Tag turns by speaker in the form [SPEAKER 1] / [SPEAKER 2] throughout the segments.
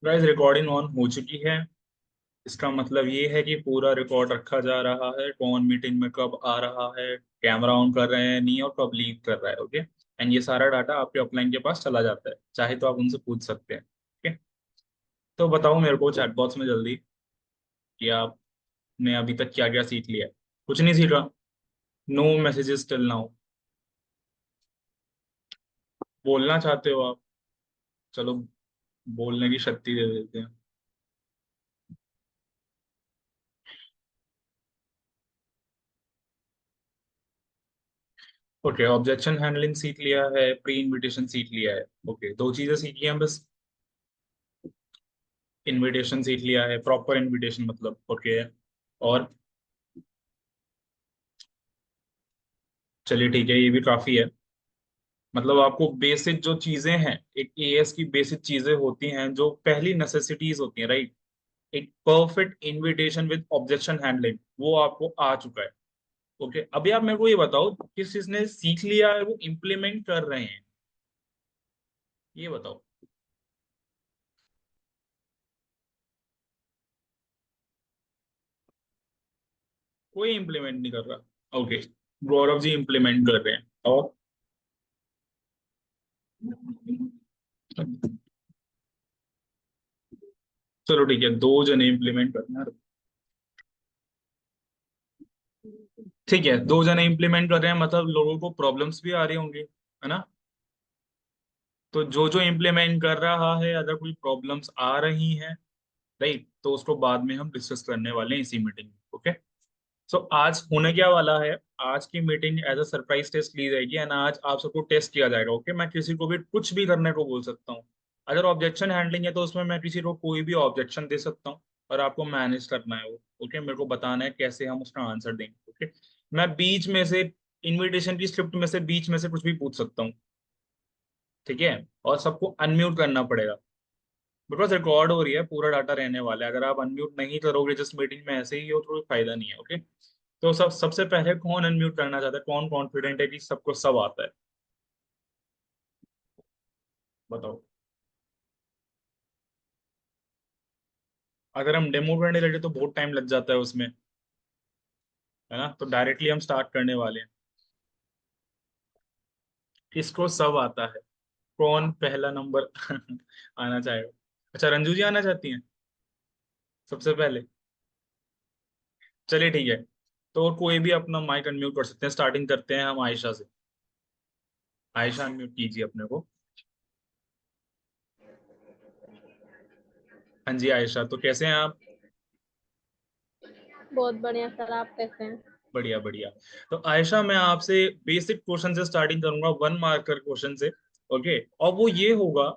[SPEAKER 1] Guys recording on हो चुकी है। इसका मतलब ये है कि पूरा रिकॉर्ड रखा जा रहा है, कौन मीटिंग में कब आ रहा है, कैमरा ऑन कर रहे हैं नहीं, और कब लीव कर रहा है। ओके, एंड ये सारा डाटा आपके अपलाइन के पास चला जाता है, चाहे तो आप उनसे पूछ सकते हैं। ओके, तो बताओ मेरे को चैट बॉक्स में जल्दी कि आपने अभी तक क्या क्या सीख लिया है। कुछ नहीं सीखा? No messages till now? बोलना चाहते हो आप? चलो, बोलने की शक्ति दे देते हैं। ओके, ऑब्जेक्शन हैंडलिंग सीख लिया है, प्री इनविटेशन सीख लिया है। ओके, दो चीजें सीखी हैं बस। इनविटेशन सीख लिया है, प्रॉपर इनविटेशन मतलब। ओके, और चलिए ठीक है, ये भी काफी है। मतलब आपको बेसिक जो चीजें हैं, एक एएस की बेसिक चीजें होती हैं जो पहली नेसेसिटीज होती हैं, राइट। एक perfect invitation with objection handling, वो आपको आ चुका है। ओके, अभी आप मेरे को ये बताओ, किस चीज ने सीख लिया है वो इम्प्लीमेंट कर रहे हैं, ये बताओ। कोई इम्प्लीमेंट नहीं कर रहा। ओके, गौरव जी इम्प्लीमेंट कर रहे हैं। और चलो ठीक है, दो जने इम्प्लीमेंट करना है। ठीक है, दो जने इम्प्लीमेंट कर रहे हैं, मतलब लोगों को प्रॉब्लम्स भी आ रही होंगी, है ना। तो जो जो इम्प्लीमेंट कर रहा है, अगर कोई प्रॉब्लम्स आ रही हैं, राइट, तो उसको बाद में हम डिस्कस करने वाले हैं इसी मीटिंग में। ओके, सो आज होने क्या वाला है, आज की meeting as a surprise test ली जाएगी, एंड आज आप सबको टेस्ट किया जाएगा। ओके, मैं किसी को भी कुछ भी करने को बोल सकता हूँ। अगर ऑब्जेक्शन हैंडलिंग है तो उसमें मैं किसी को कोई भी ऑब्जेक्शन दे सकता हूँ, और आपको मैनेज करना है वो। ओके, मेरे को बताना है कैसे हम उसका आंसर देंगे। ओके, मैं बीच में से, इनविटेशन की स्क्रिप्ट में से, बीच में से कुछ भी पूछ सकता हूँ। ठीक है, और सबको अनम्यूट करना पड़ेगा, बिकॉज रिकॉर्ड हो रही है, पूरा डाटा रहने वाला है। अगर आप अनम्यूट नहीं करोगे जिस मीटिंग में, ऐसे ही हो, तो कोई फायदा नहीं है। ओके, तो सबसे पहले कौन अनम्यूट करना चाहता है, कौन कॉन्फिडेंट है कि सबको सब आता है, बताओ। अगर हम डेमो करने लगे तो बहुत टाइम लग जाता है उसमें, है ना। तो डायरेक्टली हम स्टार्ट करने वाले हैं। किसको सब आता है, कौन पहला नंबर आना चाहेगा? अच्छा, रंजू जी आना चाहती हैं सबसे पहले। चलिए ठीक है, तो कोई भी अपना माइक अनम्यूट कर सकते हैं। स्टार्टिंग करते हैं हम आयशा से। आयशा अनम्यूट कीजिए अपने को। हाँ जी आयशा, तो कैसे हैं आप?
[SPEAKER 2] बहुत बढ़िया सर, आप कैसे हैं?
[SPEAKER 1] बढ़िया बढ़िया। तो आयशा, मैं आपसे बेसिक क्वेश्चन से स्टार्टिंग करूंगा, वन मार्कर क्वेश्चन से। ओके, और वो ये होगा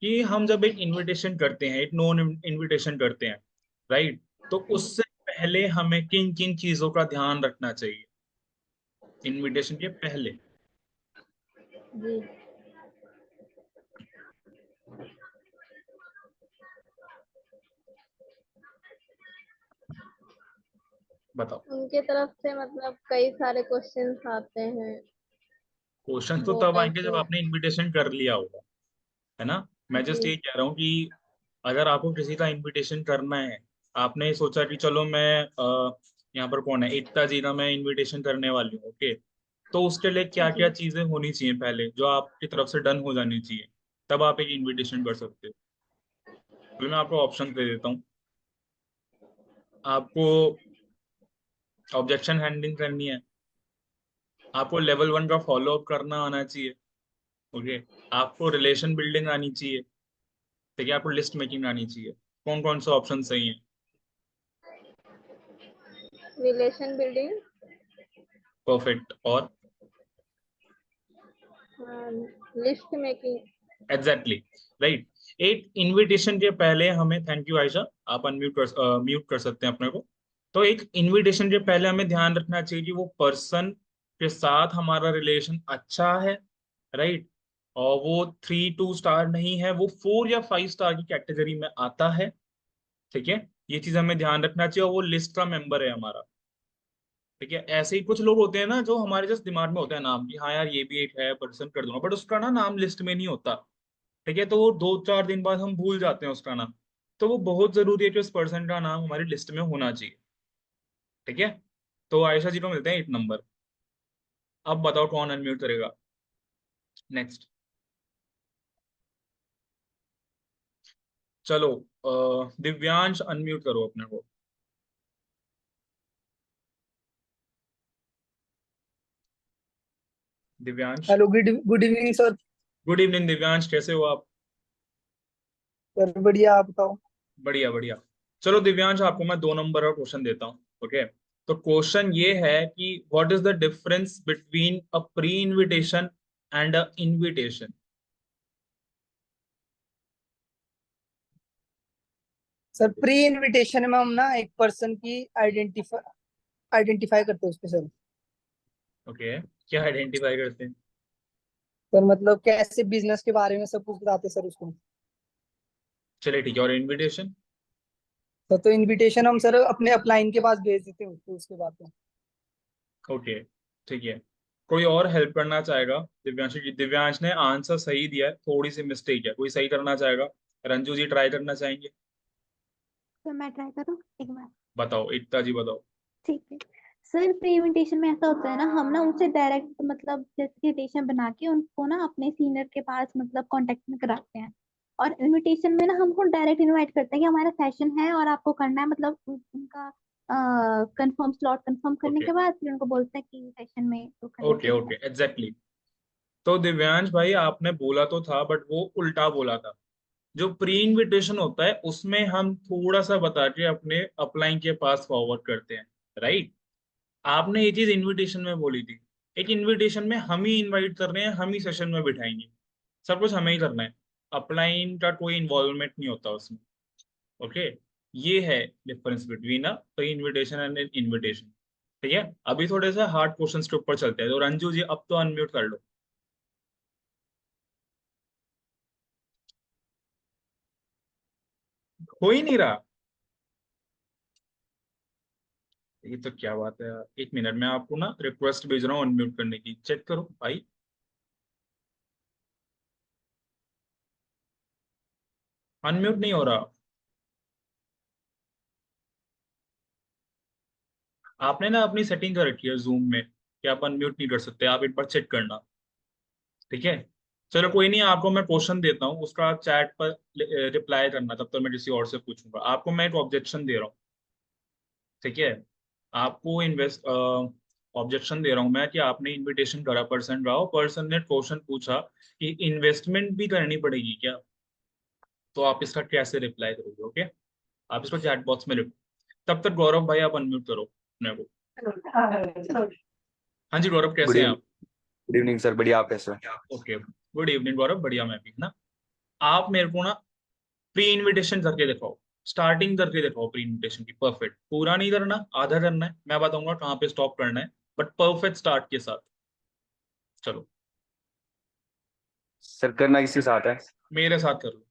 [SPEAKER 1] कि हम जब एक इनविटेशन करते हैं, एक नॉन इनविटेशन करते हैं, राइट, तो उससे पहले हमें किन किन चीजों का ध्यान रखना चाहिए, इनविटेशन के पहले?
[SPEAKER 2] जी।
[SPEAKER 1] बताओ।
[SPEAKER 2] उनके तरफ से मतलब कई सारे क्वेश्चंस आते हैं।
[SPEAKER 1] क्वेश्चन तो
[SPEAKER 2] वो
[SPEAKER 1] तब आएंगे जब
[SPEAKER 2] कैसे?
[SPEAKER 1] आपने इनविटेशन कर लिया होगा, है ना। मैं जस्ट
[SPEAKER 2] जी।
[SPEAKER 1] ये कह रहा हूँ कि अगर आपको किसी का इनविटेशन करना है, आपने सोचा कि चलो मैं यहाँ पर कौन है, एकता जी का मैं इनविटेशन करने वाली हूँ। ओके, तो उसके लिए क्या क्या
[SPEAKER 2] जी।
[SPEAKER 1] चीजें होनी चाहिए पहले, जो आपकी तरफ से डन हो जानी चाहिए, तब आप एक इनविटेशन कर सकते हो। तो मैं आपको ऑप्शन दे देता हूँ। आपको ऑब्जेक्शन हैंडलिंग करनी है, आपको लेवल वन का फॉलो अप करना आना चाहिए। ओके, आपको रिलेशन बिल्डिंग आनी चाहिए, ठीक है, आपको लिस्ट मेकिंग आनी चाहिए। कौन कौन से ऑप्शन सही हैं?
[SPEAKER 2] रिलेशन बिल्डिंग,
[SPEAKER 1] परफेक्ट, और?
[SPEAKER 2] List making.
[SPEAKER 1] Exactly, right. एक इनविटेशन के पहले हमें, थैंक यू आयशा, आप अनम्यूट कर म्यूट कर सकते हैं अपने को। तो एक इनविटेशन के पहले हमें ध्यान रखना चाहिए कि वो पर्सन के साथ हमारा रिलेशन अच्छा है, राइट, और वो 3-2 स्टार नहीं है, वो 4 या 5 स्टार की कैटेगरी में आता है। ठीक है, ये चीज हमें ध्यान रखना चाहिए, और वो लिस्ट का मेंबर है हमारा। ठीक है, ऐसे ही कुछ लोग होते हैं ना, जो हमारे जस्ट दिमाग में होता है नाम, कि हाँ यार ये भी एक है पर्सन, कर दूंगा, बट उसका ना नाम लिस्ट में नहीं होता। ठीक है, तो वो 2-4 दिन बाद हम भूल जाते हैं उसका नाम। तो वो बहुत जरूरी है कि उस पर्सन का नाम हमारी लिस्ट में होना चाहिए। ठीक है, तो आयशा जी को मिलते हैं 8 नंबर। अब बताओ कौन अनम्यूट करेगा नेक्स्ट। चलो, दिव्यांश अनम्यूट करो अपने को। Divyansh.
[SPEAKER 3] Hello, good good evening sir.
[SPEAKER 1] Good evening Divyansh, कैसे हो आप?
[SPEAKER 3] सर बढ़िया, आप बताओ।
[SPEAKER 1] बढ़िया बढ़िया। चलो दिव्यांश, आपको मैं 2 नंबर का क्वेश्चन देता हूँ। ओके, तो क्वेश्चन ये है कि what is the difference between a pre invitation and a invitation?
[SPEAKER 3] Sir, pre invitation में हम ना एक पर्सन की आइडेंटिफाई आइडेंटिफाई करते हैं उसके सर।
[SPEAKER 1] ओके, क्या आइडेंटिफाई करते हैं?
[SPEAKER 3] सर मतलब कैसे बिजनेस के बारे में सब कुछ बताते हैं सर उसको।
[SPEAKER 1] चलिए ठीक है, और इनविटेशन?
[SPEAKER 3] सर तो इनविटेशन हम सर अपने अपलाइन के पास भेज देते हैं उसको, उसके बाद में।
[SPEAKER 1] ओके, ठीक है। कोई और हेल्प करना चाहेगा? दिव्यांश की, दिव्यांश ने आंसर सही दिया है, थोड़ी सी मिस्टेक है, कोई सही करना चाहेगा? रंजू जी ट्राई करना चाहेंगे?
[SPEAKER 4] तो मैं ट्राई करूँ एक बार।
[SPEAKER 1] बताओ, एकता जी बताओ।
[SPEAKER 4] ठीक है। सर प्रेजेंटेशन में ऐसा होता है ना, हम ना उनसे डायरेक्ट मतलब जैसे इनविटेशन बना के उनको ना अपने सीनियर के पास मतलब कांटेक्ट में कराते हैं। और इनविटेशन में ना हमको डायरेक्ट इनवाइट करते हैं कि हमारा सेशन है और आपको करना है, मतलब उनका कंफर्म स्लॉट कंफर्म करने
[SPEAKER 1] ओके
[SPEAKER 4] के बाद फिर उनको बोलते हैं कि सेशन में तो करने
[SPEAKER 1] ओके
[SPEAKER 4] के लिए।
[SPEAKER 1] Okay, exactly. तो दिव्यांश भाई, आपने बोला तो था बट वो उल्टा बोला था। जो प्री इनविटेशन होता है उसमें हम थोड़ा सा बता के अपने अपलाइन के पास फॉरवर्ड करते हैं, राइट? आपने ये चीज इनविटेशन में बोली थी। एक इनविटेशन में हम ही इनवाइट कर रहे हैं, हम ही सेशन में बिठाएंगे, सब कुछ हमें ही करना है। अपलाइन का कोई इन्वॉल्वमेंट नहीं होता उसमें। ओके, ये है difference between a pre invitation and N invitation. ठीक है, अभी थोड़े से हार्ड क्वेश्चंस के ऊपर चलते हैं, तो रंजू जी अब तो अनम्यूट कर लो। हो ही नहीं रहा। ये तो क्या बात है यार, 1 मिनट में आपको ना रिक्वेस्ट भेज रहा हूँ अनम्यूट करने की, चेक करो भाई। अनम्यूट नहीं हो रहा। आपने ना अपनी सेटिंग कर रखी है जूम में कि आप अनम्यूट नहीं कर सकते, आप एक बार चेक करना। ठीक है, चलो कोई नहीं, आपको मैं क्वेश्चन देता हूँ, उसका आप चैट पर रिप्लाई करना, तब तक मैं किसी और से पूछूंगा। आपको मैं एक ऑब्जेक्शन दे रहा हूँ। ठीक है, आपको इन्वेस्ट ऑब्जेक्शन दे रहा हूँ मैं कि आपने इनविटेशन करा, पर्सन रहा हो, पर्सन ने क्वेश्चन पूछा कि इन्वेस्टमेंट भी करनी पड़ेगी क्या, तो आप इसका कैसे रिप्लाई करोगे? ओके, आप इसको चैट बॉक्स में लिखो। तब तक गौरव भाई आप अनम्यूट करो अपने को। हाँ जी गौरव,
[SPEAKER 5] गुड
[SPEAKER 1] कैसे हैं
[SPEAKER 5] इवनिंग।
[SPEAKER 1] आप?
[SPEAKER 5] गुड इवनिंग सर, बढ़िया, आप कैसे हो?
[SPEAKER 1] ओके, गुड इवनिंग गौरव, बढ़िया मैं भी, है ना। आप मेरे को ना प्री इनविटेशन करके दिखाओ, स्टार्टिंग करके दिखाओ प्री इनविटेशन की, परफेक्ट, पूरा नहीं करना, आधा करना है, मैं बताऊंगा कहाँ पे स्टॉप करना है, बट परफेक्ट स्टार्ट के साथ। चलो,
[SPEAKER 5] सर करना किसके साथ है?
[SPEAKER 1] मेरे साथ कर लो।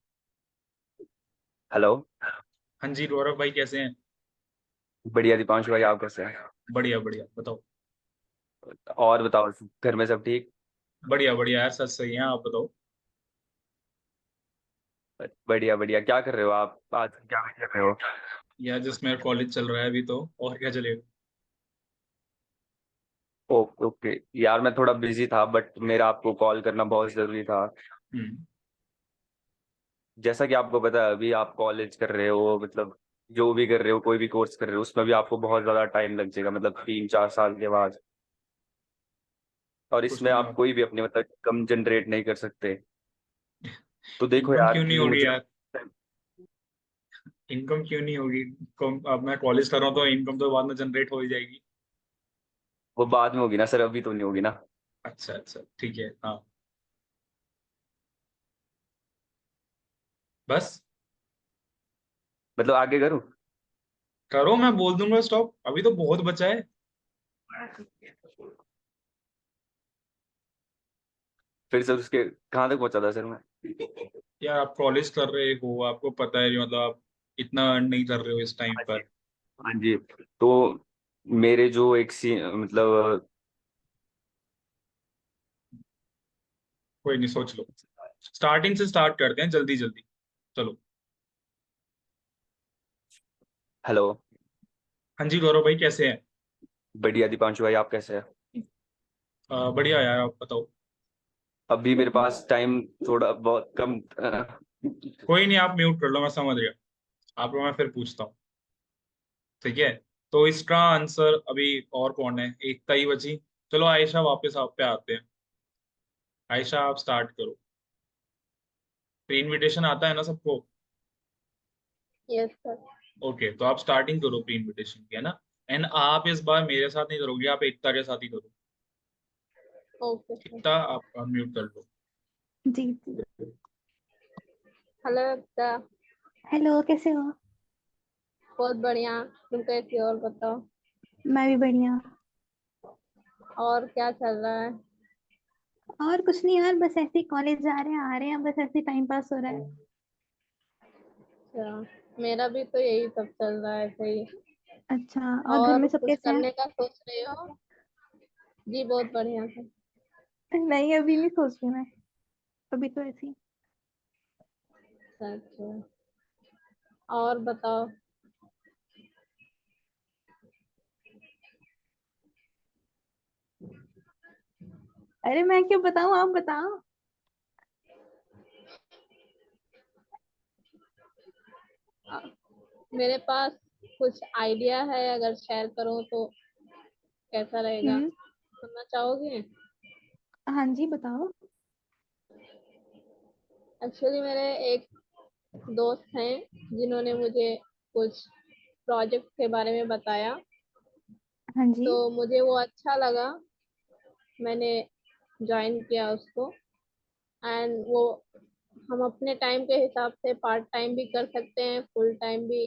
[SPEAKER 5] हेलो।
[SPEAKER 1] हाँ जी गौरव भाई, कैसे हैं?
[SPEAKER 5] बढ़िया दीपांशु भाई, आप कैसे हैं?
[SPEAKER 1] बढ़िया बढ़िया, बताओ।
[SPEAKER 5] और बताओ, घर में सब ठीक?
[SPEAKER 1] बढ़िया बढ़िया यार, सच सही है, आप बताओ।
[SPEAKER 5] बढ़िया बढ़िया, क्या कर रहे हो आप आज, क्या कर रहे हो?
[SPEAKER 1] यार जिस मेरा कॉलेज चल रहा है अभी तो, और क्या चलेगा।
[SPEAKER 5] ओके ओके यार, मैं थोड़ा बिजी था बट मेरा आपको कॉल करना बहुत जरूरी था।
[SPEAKER 1] हम्म।
[SPEAKER 5] जैसा कि आपको पता है, अभी आप कॉलेज कर रहे हो, मतलब जो भी कर रहे हो, कोई भी कोर्स कर रहे हो, उसमें भी आपको बहुत ज्यादा टाइम लग जाएगा, मतलब 3-4 साल के बाद। और
[SPEAKER 1] कुछ
[SPEAKER 5] इसमें
[SPEAKER 1] नहीं
[SPEAKER 5] आप
[SPEAKER 1] होता।
[SPEAKER 5] कोई भी अपने मतलब कम जनरेट नहीं कर सकते। तो देखो
[SPEAKER 1] इनकम
[SPEAKER 5] यार
[SPEAKER 1] क्यों नहीं
[SPEAKER 5] कि
[SPEAKER 1] होगी
[SPEAKER 5] मुझे,
[SPEAKER 1] यार? इनकम क्यों नहीं होगी? अब मैं कॉलेज कर रहा हूँ तो इनकम तो बाद में जनरेट हो ही जाएगी।
[SPEAKER 5] वो बाद में होगी ना सर, अभी तो नहीं होगी ना।
[SPEAKER 1] अच्छा अच्छा, ठीक है, हाँ। बस
[SPEAKER 5] मतलब आगे करूँ?
[SPEAKER 1] करो, मैं बोल दूंगा स्टॉप, अभी तो बहुत बचा है।
[SPEAKER 5] फिर सर उसके कहाँ तक पहुंचा था सर मैं?
[SPEAKER 1] यार आप कॉलेज कर रहे हो, आपको पता है, मतलब आप इतना अर्न नहीं कर रहे हो इस टाइम
[SPEAKER 5] हाँ जी।
[SPEAKER 1] पर।
[SPEAKER 5] हाँ जी। तो मेरे जो एक सी मतलब
[SPEAKER 1] कोई नहीं, सोच लो। स्टार्टिंग से स्टार्ट करते हैं, जल्दी जल्दी। चलो।
[SPEAKER 5] हेलो।
[SPEAKER 1] हाँ जी गौरव भाई, कैसे हैं?
[SPEAKER 5] बढ़िया दीपांशु भाई, आप कैसे हैं?
[SPEAKER 1] बढ़िया यार, आप बताओ।
[SPEAKER 5] अभी मेरे पास टाइम थोड़ा बहुत कम।
[SPEAKER 1] कोई नहीं, आप म्यूट कर लो, मैं समझ गया। आपको मैं फिर पूछता हूँ। ठीक है। तो इसका आंसर अभी और कौन है, एकता ही बची। चलो आयशा, वापस आप पे आते हैं। आयशा, आप स्टार्ट करो। प्री इनविटेशन आता है ना सबको?
[SPEAKER 2] Yes sir.
[SPEAKER 1] ओके, तो आप स्टार्टिंग करो प्री इनविटेशन की, है ना? एंड आप इस बार मेरे साथ नहीं करोगे, आप एकता के साथ ही करो।
[SPEAKER 2] Okay sir.
[SPEAKER 1] एकता, आप अनम्यूट कर लो।
[SPEAKER 4] जी जी।
[SPEAKER 2] हेलो एकता।
[SPEAKER 4] हेलो, कैसे हो?
[SPEAKER 2] बहुत बढ़िया। तुम कैसी हो और बताओ।
[SPEAKER 4] मैं भी बढ़िया।
[SPEAKER 2] और क्या चल रहा है?
[SPEAKER 4] और कुछ नहीं यार, बस ऐसे ही कॉलेज जा रहे हैं, आ रहे हैं, बस ऐसे टाइम पास हो रहा है।
[SPEAKER 2] अच्छा, मेरा भी तो यही सब चल रहा है, सही।
[SPEAKER 4] अच्छा, और घर
[SPEAKER 2] और
[SPEAKER 4] में सब
[SPEAKER 2] कुछ
[SPEAKER 4] कैसे हैं?
[SPEAKER 2] करने का सोच रहे हो? जी बहुत बढ़िया से।
[SPEAKER 4] नहीं, अभी नहीं सोच रही मैं। अभी तो ऐसे ही।
[SPEAKER 2] अच्छा अच्छा। और बताओ।
[SPEAKER 4] अरे मैं क्यों बताऊं, आप बताओ।
[SPEAKER 2] आ, मेरे पास कुछ आइडिया है, अगर शेयर करूं तो कैसा रहेगा?
[SPEAKER 4] हम्म।
[SPEAKER 2] सुनना चाहोगे?
[SPEAKER 4] हाँ जी, बताओ।
[SPEAKER 2] एक्चुअली मेरे एक दोस्त हैं जिन्होंने मुझे कुछ प्रोजेक्ट के बारे में बताया,
[SPEAKER 4] हाँ जी।
[SPEAKER 2] तो मुझे वो अच्छा लगा। मैंने ज्वाइन किया उसको। एंड वो हम अपने टाइम के हिसाब से पार्ट टाइम भी कर सकते हैं, फुल टाइम भी।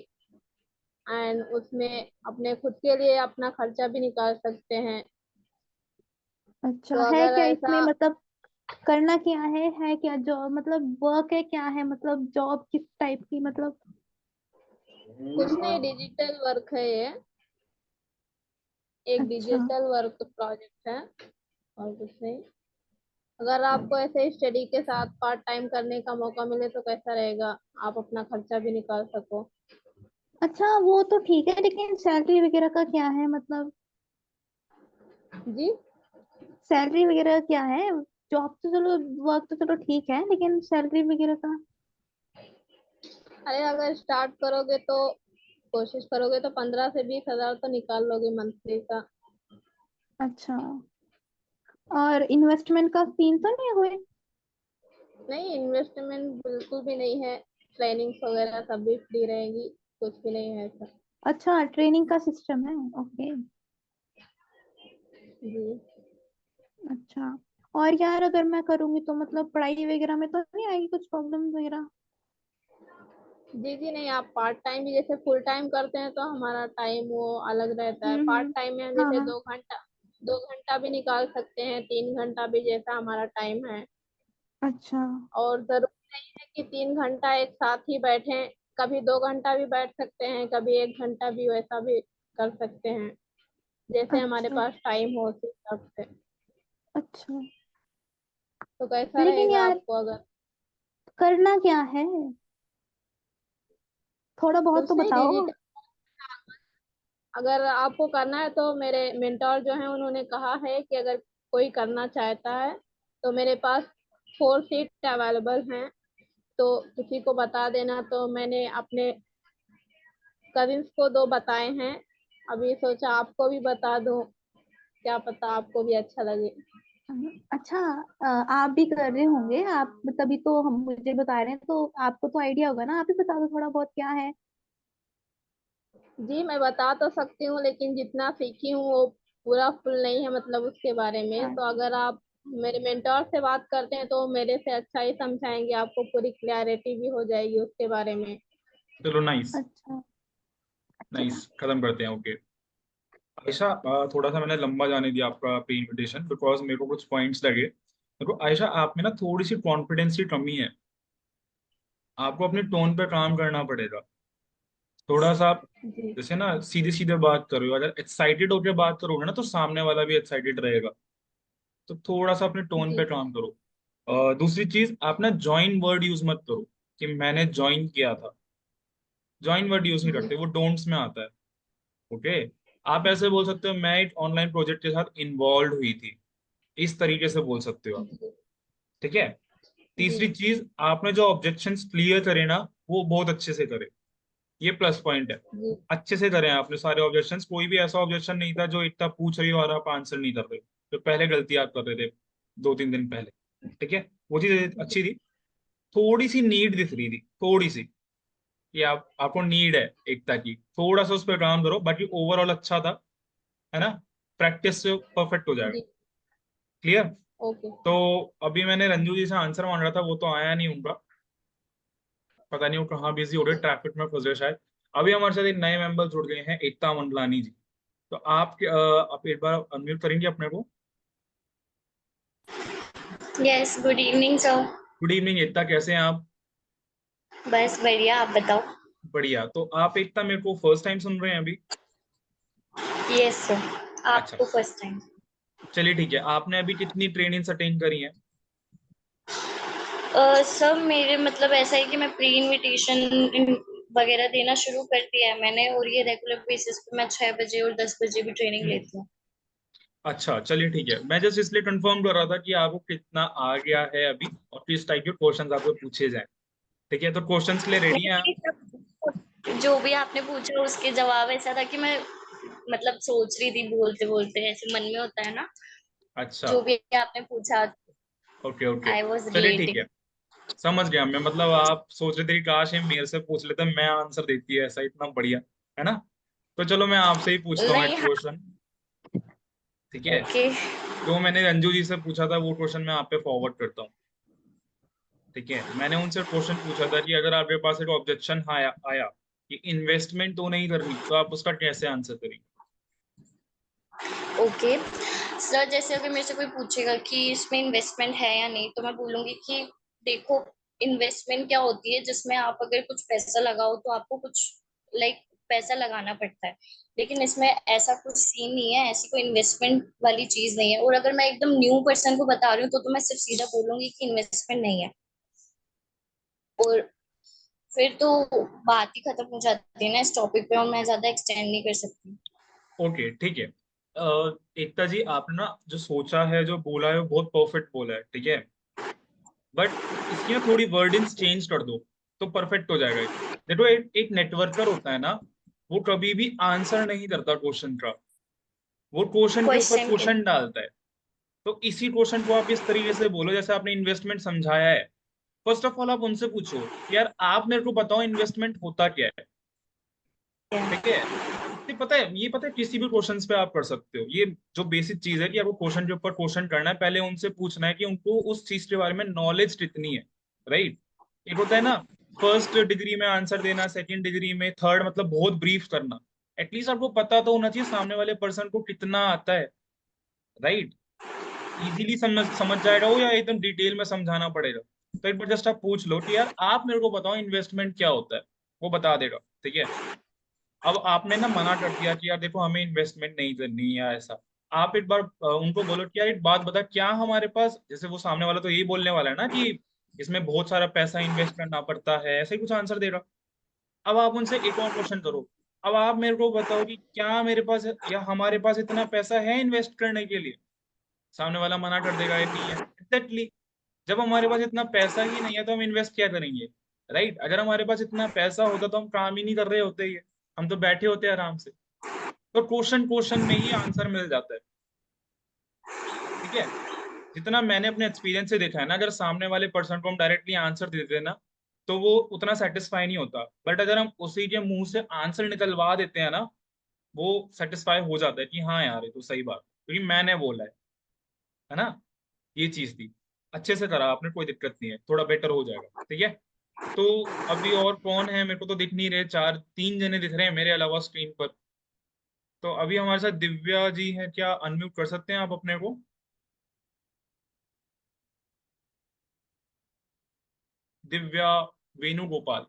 [SPEAKER 2] एंड उसमें अपने खुद के लिए अपना खर्चा भी निकाल सकते हैं।
[SPEAKER 4] अच्छा,
[SPEAKER 2] तो
[SPEAKER 4] है
[SPEAKER 2] अगर
[SPEAKER 4] क्या इसमें
[SPEAKER 2] ऐसा
[SPEAKER 4] मतलब? करना क्या है क्या जॉब, मतलब वर्क है क्या है, मतलब जॉब किस टाइप की मतलब?
[SPEAKER 2] कुछ नहीं, डिजिटल वर्क है ये। एक
[SPEAKER 4] अच्छा।
[SPEAKER 2] डिजिटल वर्क प्रोजेक्ट है और कुछ नहीं। अगर आपको ऐसे स्टडी के साथ पार्ट टाइम करने का मौका मिले तो कैसा रहेगा, आप अपना खर्चा भी निकाल सको।
[SPEAKER 4] अच्छा, वो तो ठीक है, लेकिन सैलरी वगैरह का क्या है मतलब?
[SPEAKER 2] जी।
[SPEAKER 4] सैलरी वगैरह क्या है? जॉब तो चलो, वर्क तो चलो ठीक है, लेकिन सैलरी वगैरह का?
[SPEAKER 2] अरे अगर स्टार्ट करोगे तो कोशिश करोगे तो 15 से 20 हजार तो निकाल लोगे मंथली का।
[SPEAKER 4] अच्छा। और इन्वेस्टमेंट का सीन तो नहीं है कोई?
[SPEAKER 2] नहीं, इन्वेस्टमेंट बिल्कुल भी नहीं है। ट्रेनिंग्स वगैरह सब भी फ्री रहेगी। कुछ भी नहीं है ऐसा।
[SPEAKER 4] अच्छा, ट्रेनिंग का सिस्टम है। ओके।
[SPEAKER 2] जी।
[SPEAKER 4] अच्छा। और यार, अगर मैं करूंगी तो मतलब पढ़ाई वगैरह में तो नहीं आएगी कुछ प्रॉब्लम वगैरह?
[SPEAKER 2] जी जी नहीं, आप पार्ट टाइम भी जैसे फुल टाइम करते हैं तो हमारा टाइम वो अलग रहता है। पार्ट टाइम में हम
[SPEAKER 4] हाँ
[SPEAKER 2] जैसे
[SPEAKER 4] हाँ।
[SPEAKER 2] 2 घंटा भी निकाल सकते हैं, 3 घंटा भी, जैसा हमारा टाइम है।
[SPEAKER 4] अच्छा।
[SPEAKER 2] और जरूरी नहीं है कि 3 घंटा एक साथ ही बैठे। कभी 2 घंटा भी बैठ सकते हैं, कभी 1 घंटा भी, वैसा भी कर सकते हैं। जैसे हमारे
[SPEAKER 4] अच्छा।
[SPEAKER 2] पास टाइम हो उस हिसाब से।
[SPEAKER 4] अच्छा।
[SPEAKER 2] तो कैसा
[SPEAKER 4] लेकिन
[SPEAKER 2] रहेगा
[SPEAKER 4] यार,
[SPEAKER 2] आपको अगर?
[SPEAKER 4] करना क्या है? थोड़ा बहुत तो
[SPEAKER 2] कुछ नहीं,
[SPEAKER 4] बताओ।
[SPEAKER 2] डिजिटल। अगर आपको करना है तो मेरे मेंटोर जो हैं उन्होंने कहा है कि अगर कोई करना चाहता है तो मेरे पास 4 सीट अवेलेबल हैं। तो किसी को बता देना। तो मैंने अपने कजिन्स को 2 बताए हैं। अभी सोचा आपको भी बता दूं, क्या पता आपको भी अच्छा लगे।
[SPEAKER 4] अच्छा। आप भी कर रहे होंगे, आप तभी तो हम मुझे बता रहे हैं, तो आपको तो आइडिया होगा ना, आप ही बता दो थोड़ा बहुत क्या है।
[SPEAKER 2] जी मैं बता तो सकती हूँ, लेकिन जितना सीखी हूँ वो पूरा फुल नहीं है, मतलब उसके बारे में।
[SPEAKER 4] हाँ।
[SPEAKER 2] तो अगर आप मेरे मेंटोर से बात करते हैं तो मेरे से अच्छा ही समझाएंगे, आपको पूरी क्लैरिटी भी हो जाएगी उसके बारे में।
[SPEAKER 1] चलो, नाइस।
[SPEAKER 4] अच्छा। अच्छा।
[SPEAKER 1] नाइस, खत्म करते हैं। ओके। आयशा, थोड़ा सा मैंने लंबा जाने दिया आपका प्री इनविटेशन, बिकॉज मेरे को कुछ पॉइंट्स लगे। मेरे को आयशा, आप में ना थोड़ी सी कॉन्फिडेंस की कमी है। आपको अपने टोन पे काम करना पड़ेगा। थोड़ा सा आप
[SPEAKER 2] जी।
[SPEAKER 1] जैसे ना सीधे सीधे बात करो, अगर एक्साइटेड होकर बात करोगे ना तो सामने वाला भी एक्साइटेड रहेगा। तो थोड़ा सा अपने टोन पे
[SPEAKER 2] जी।
[SPEAKER 1] काम करो। दूसरी चीज, आप ना ज्वाइन वर्ड यूज मत करो कि मैंने ज्वाइन किया था। ज्वाइन वर्ड यूज नहीं
[SPEAKER 2] जी
[SPEAKER 1] करते, वो डोंट्स में आता है। ओके। आप ऐसे बोल सकते हो मैं एक ऑनलाइन प्रोजेक्ट के साथ इन्वॉल्व हुई थी, इस तरीके से बोल सकते हो आप।
[SPEAKER 2] जी
[SPEAKER 1] ठीक है।
[SPEAKER 2] जी
[SPEAKER 1] तीसरी चीज, आपने जो ऑब्जेक्शंस क्लियर करे ना, वो बहुत अच्छे से करे। ये प्लस पॉइंट है।
[SPEAKER 2] जी
[SPEAKER 1] अच्छे से करें आपने सारे ऑब्जेक्शंस, कोई भी ऐसा ऑब्जेक्शन नहीं था जो इतना पूछ रही हो और आप आंसर नहीं कर रहे, जो पहले गलती आप कर रहे थे 2-3 दिन पहले। ठीक है, वो चीज अच्छी थी। थोड़ी सी नीड दिख रही थी, थोड़ी सी, कि आपको नीड है एकता की, थोड़ा सा उस पर काम करो, बाकी ओवरऑल अच्छा था, है ना। प्रैक्टिस से परफेक्ट हो जाएगा।
[SPEAKER 2] जी।
[SPEAKER 1] क्लियर।
[SPEAKER 2] ओके।
[SPEAKER 1] तो अभी मैंने रंजू जी से आंसर मांगा था, वो तो आया नहीं उनका, पता नहीं वो कहाँ बिजी हो रहे, ट्रैफिक में फंस गए शायद। अभी हमारे साथ एक नए मेंबर जुड़ गए हैं, एकता मंडलानी जी। तो आप एक बार अनम्यूट करेंगे अपने को।
[SPEAKER 6] Yes, good evening sir.
[SPEAKER 1] Good evening Ekta, कैसे हैं आप?
[SPEAKER 6] बस बढ़िया, आप बताओ।
[SPEAKER 1] बढ़िया। तो आप एकता मेरे को फर्स्ट टाइम सुन रहे हैं अभी?
[SPEAKER 6] यस सर,
[SPEAKER 1] अच्छा,
[SPEAKER 6] आपको फर्स्ट टाइम।
[SPEAKER 1] चलिए ठीक है। आपने अभी कितनी ट्रेनिंग्स अटेंड करी हैं?
[SPEAKER 6] सर मेरे मतलब ऐसा है कि मैं प्री इनविटेशन वगैरह देना शुरू कर दिया है मैंने, और ये रेगुलर बेसिस पे मैं 6 बजे और 10 बजे भी ट्रेनिंग लेती हूँ।
[SPEAKER 1] अच्छा, चलिए ठीक है। मैं जस्ट इसलिए कंफर्म कर रहा था कि आपको कितना आ गया है अभी, और किस टाइप के क्वेश्चंस आपसे पूछे जाएं। ठीक है, तो क्वेश्चंस के लिए रेडी हैं आप?
[SPEAKER 6] नहीं, जो भी आपने पूछा उसके जवाब ऐसा था कि मैं मतलब सोच रही थी बोलते बोलते, ऐसे मन में होता है ना,
[SPEAKER 1] अच्छा।
[SPEAKER 6] जो भी आपने पूछा
[SPEAKER 1] ओके ओके।
[SPEAKER 6] आई वॉज
[SPEAKER 1] चलिए ठीक
[SPEAKER 6] रिलेटिंग।
[SPEAKER 1] है, समझ गया मैं। मतलब आप सोच रहे थे कि काश ये मेरे से पूछ लेते, मैं आंसर देती है ऐसा, इतना बढ़िया, है ना। तो चलो मैं आपसे ही पूछता हूँ एक
[SPEAKER 6] नहीं, हाँ।
[SPEAKER 1] क्वेश्चन। ठीक है।
[SPEAKER 6] ओके।
[SPEAKER 1] जो मैंने रंजू जी से पूछा था वो क्वेश्चन मैं आप पे फॉरवर्ड करता हूँ। ठीक है, मैंने उनसे क्वेश्चन पूछा था कि अगर आपके पास एक ऑब्जेक्शन आया आया कि इन्वेस्टमेंट तो नहीं करनी, तो आप उसका कैसे आंसर करेंगे?
[SPEAKER 6] ओके सर, जैसे अगर मेरे से कोई पूछेगा कि इसमें इन्वेस्टमेंट है या नहीं, तो मैं बोलूंगी कि देखो, इन्वेस्टमेंट क्या होती है, जिसमें आप अगर कुछ पैसा लगाओ तो आपको कुछ लाइक पैसा लगाना पड़ता है, लेकिन इसमें ऐसा कुछ सीन नहीं है, ऐसी कोई इन्वेस्टमेंट वाली चीज नहीं है। और अगर मैं एकदम न्यू पर्सन को बता रही हूँ तो मैं सिर्फ सीधा बोलूंगी कि इन्वेस्टमेंट नहीं है, और फिर तो बात ही खत्म हो जाती है ना इस टॉपिक पे, और मैं ज्यादा एक्सटेंड नहीं कर सकती।
[SPEAKER 1] ओके ठीक है। एकता जी, आपने ना जो सोचा है, जो बोला है, वो बहुत परफेक्ट बोला है। ठीक है, बट इसकी ना थोड़ी वर्डिंग्स चेंज कर दो तो परफेक्ट हो जाएगा। देखो, एक नेटवर्कर होता है ना, वो कभी भी आंसर नहीं करता क्वेश्चन का, वो क्वेश्चन के ऊपर
[SPEAKER 6] क्वेश्चन के।
[SPEAKER 1] क्वेश्चन डालता है। तो इसी क्वेश्चन को आप इस तरीके से बोलो जैसे आपने इन्वेस्टमेंट समझाया है। फर्स्ट ऑफ ऑल आप उनसे पूछो कि यार आप मेरे को बताओ इन्वेस्टमेंट होता क्या है। ठीक है। ये पता है किसी भी क्वेश्चंस पे आप कर सकते हो। ये जो बेसिक चीज है कि आपको क्वेश्चन के ऊपर क्वेश्चन करना है, पहले उनसे पूछना है कि उनको उस चीज के बारे में नॉलेज कितनी है। राइट। एक होता है ना, फर्स्ट डिग्री में आंसर देना, सेकंड डिग्री में, थर्ड, मतलब बहुत ब्रीफ करना। एटलीस्ट आपको पता तो होना चाहिए सामने वाले पर्सन को कितना आता है। राइट। इजीली समझ जाएगा वो, या एकदम डिटेल में समझाना पड़ेगा? तो एक बार जस्ट आप पूछ लो कि यार आप मेरे को बताओ इन्वेस्टमेंट क्या होता है, वो बता देगा। ठीक है। अब आपने ना मना कर दिया कि यार देखो हमें इन्वेस्टमेंट नहीं करनी या ऐसा। आप एक बार उनको बोलो कि यार एक बात बता, क्या हमारे पास, जैसे वो सामने वाला तो यही बोलने वाला है ना कि इसमें बहुत सारा पैसा इन्वेस्ट करना पड़ता है, ऐसे ही कुछ आंसर देगा। अब आप उनसे एक और क्वेश्चन करो। अब आप मेरे को बताओ कि क्या मेरे पास या हमारे पास इतना पैसा है इन्वेस्ट करने के लिए। सामने वाला मना कर देगा, ये नहीं है। एग्जैक्टली। जब हमारे पास इतना पैसा ही नहीं है तो हम इन्वेस्ट क्या करेंगे? राइट। अगर हमारे पास इतना पैसा होता तो हम काम ही नहीं कर रहे होते, ये हम तो बैठे होते आराम से। तो क्वेश्चन क्वेश्चन में ही आंसर मिल जाता है। ठीक है। जितना मैंने अपने एक्सपीरियंस से देखा है ना, अगर सामने वाले पर्सन को हम डायरेक्टली आंसर दे देते ना, तो वो उतना सेटिस्फाई नहीं होता। बट अगर हम उसी के मुंह से आंसर निकलवा देते हैं ना, वो सेटिस्फाई हो जाता है कि हाँ यार ये तो सही बात है, क्योंकि मैंने बोला है ना। ये चीज थी। अच्छे से करा आपने, कोई दिक्कत नहीं है, थोड़ा बेटर हो जाएगा। ठीक है। तो अभी और कौन है, मेरे को तो दिख नहीं रहे, 3 जने दिख रहे हैं मेरे अलावा स्क्रीन पर। तो अभी हमारे साथ दिव्या जी हैं, क्या अनम्यूट कर सकते हैं आप अपने को? दिव्या वेणुगोपाल।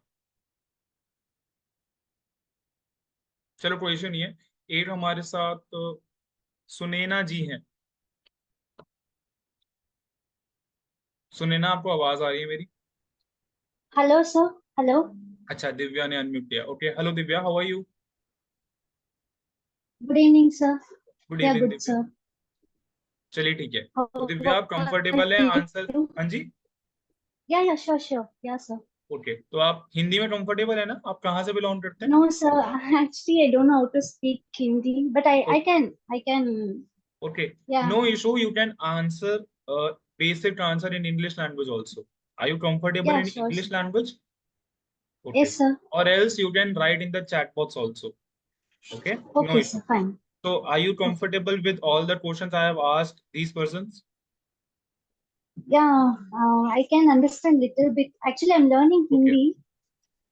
[SPEAKER 1] चलो कोई इशू नहीं है। एक हमारे साथ सुनैना जी हैं। सुनैना आपको आवाज आ रही है मेरी?
[SPEAKER 7] Hello, sir. Hello.
[SPEAKER 1] अच्छा, दिव्या ने अनम्यूट किया। Okay, hello Divya, how are you?
[SPEAKER 7] Good evening, sir.
[SPEAKER 1] Good
[SPEAKER 7] Yeah,
[SPEAKER 1] evening
[SPEAKER 7] good,
[SPEAKER 1] Divya.
[SPEAKER 7] sir.
[SPEAKER 1] चलिए ठीक है, तो
[SPEAKER 7] How
[SPEAKER 1] दिव्या आप
[SPEAKER 7] are
[SPEAKER 1] कंफर्टेबल है आंसर?
[SPEAKER 7] you?
[SPEAKER 1] हाँ जी।
[SPEAKER 7] Yeah, sure, sure. Yeah, sir.
[SPEAKER 1] Okay, तो आप हिंदी में कंफर्टेबल है ना? आप कहाँ से बिलोंग करते हैं?
[SPEAKER 7] No, sir. Actually, I don't know how to speak Hindi, but I can.
[SPEAKER 1] Okay,
[SPEAKER 7] Yeah.
[SPEAKER 1] no issue. You can answer basic answer in English language also. Are you comfortable
[SPEAKER 7] Yeah,
[SPEAKER 1] in
[SPEAKER 7] sure,
[SPEAKER 1] English
[SPEAKER 7] sir.
[SPEAKER 1] language? Okay.
[SPEAKER 7] Yes, sir.
[SPEAKER 1] Or else you can write in the chat box also. Okay, no
[SPEAKER 7] Okay,
[SPEAKER 1] issue.
[SPEAKER 7] sir. Fine.
[SPEAKER 1] So are you
[SPEAKER 7] Okay.
[SPEAKER 1] comfortable with all the questions I have asked these persons?
[SPEAKER 7] Yeah, I can understand little bit. Actually, I'm learning
[SPEAKER 1] Okay.
[SPEAKER 7] Hindi.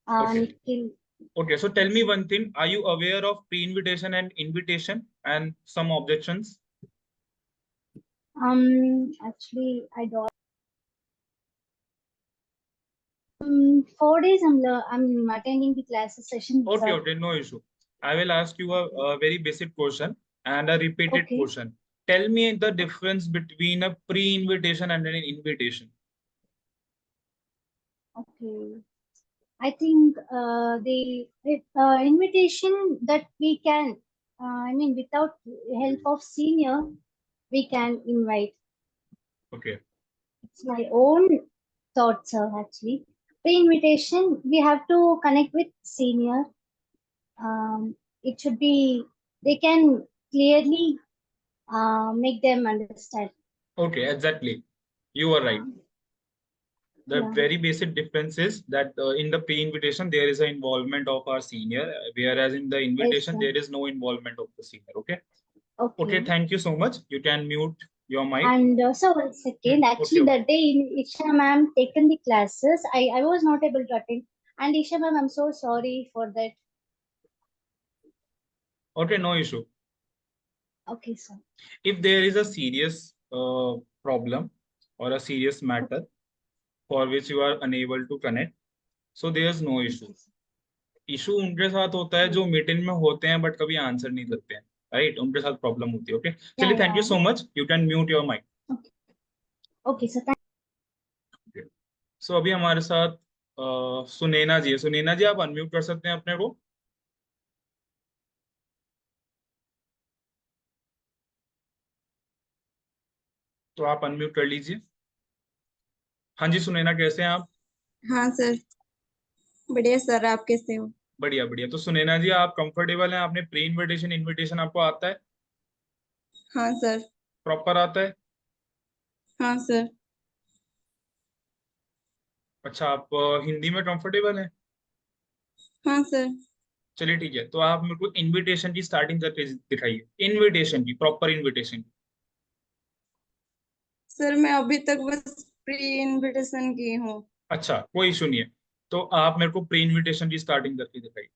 [SPEAKER 1] Okay.
[SPEAKER 7] Nikhil.
[SPEAKER 1] Okay. So tell me one thing. Are you aware of pre-invitation and invitation and some objections?
[SPEAKER 7] Actually, I don't. 4 days I'm attending the classes session,
[SPEAKER 1] Okay.
[SPEAKER 7] sir.
[SPEAKER 1] Okay. No issue. I will ask you a very basic question and a repeated
[SPEAKER 7] Okay.
[SPEAKER 1] question. Tell me the difference between a pre-invitation and an invitation.
[SPEAKER 7] Okay. I think the invitation that we can, I mean, without help of senior, we can invite.
[SPEAKER 1] Okay.
[SPEAKER 7] It's my own thoughts, sir, actually. Pre-invitation, we have to connect with senior. It should be, they can clearly make them understand.
[SPEAKER 1] Okay. Exactly. You are right. The
[SPEAKER 7] Yeah.
[SPEAKER 1] very basic difference is that in the pre-invitation there is an involvement of our senior, whereas in the
[SPEAKER 7] Yes,
[SPEAKER 1] invitation
[SPEAKER 7] sir.
[SPEAKER 1] there is no involvement of the senior. Okay. Okay.
[SPEAKER 7] Okay.
[SPEAKER 1] Thank you so much. You can mute your mic.
[SPEAKER 7] And so 1 second, actually
[SPEAKER 1] Okay.
[SPEAKER 7] that day in Isha ma'am taken the classes, I was not able to attend. And Isha ma'am, I'm so sorry for that.
[SPEAKER 1] Okay. No issue.
[SPEAKER 7] Okay, sir.
[SPEAKER 1] If there is a serious problem or a serious matter for which you are unable to connect, so there is no issue. Issue उनके साथ होता है जो meeting में होते हैं but कभी answer नहीं करते हैं, राइट? उनके साथ प्रॉब्लम होती है। ओके,
[SPEAKER 7] Yeah,
[SPEAKER 1] चलिए, thank you
[SPEAKER 7] yeah.
[SPEAKER 1] So much. You can mute your mic.
[SPEAKER 7] Okay, sir.
[SPEAKER 1] So अभी हमारे साथ सुनैना जी है। सुनैना जी, आप अनम्यूट कर सकते हैं अपने को? तो आप अनम्यूट कर लीजिए। हाँ जी सुनैना, कैसे हैं आप?
[SPEAKER 8] हाँ सर, बढ़िया सर, आप कैसे हो?
[SPEAKER 1] बढ़िया बढ़िया। तो सुनैना जी, आप कंफर्टेबल हैं? आपने प्री इन्विटेशन इन्विटेशन आपको आता है?
[SPEAKER 8] हाँ सर।
[SPEAKER 1] प्रॉपर आता है?
[SPEAKER 8] हाँ सर।
[SPEAKER 1] अच्छा, आप हिंदी में कंफर्टेबल हैं?
[SPEAKER 8] हाँ सर।
[SPEAKER 1] चलिए ठीक है, तो आप मेरे को इनविटेशन की स्टार्टिंग करके दिखाइए, इनविटेशन की, प्रॉपर इनविटेशन की।
[SPEAKER 8] सर मैं अभी तक बस प्री इनविटेशन की हूँ।
[SPEAKER 1] अच्छा, कोई इशू नहीं है। तो आप मेरे को प्री इनविटेशन की स्टार्टिंग करके दिखाइए।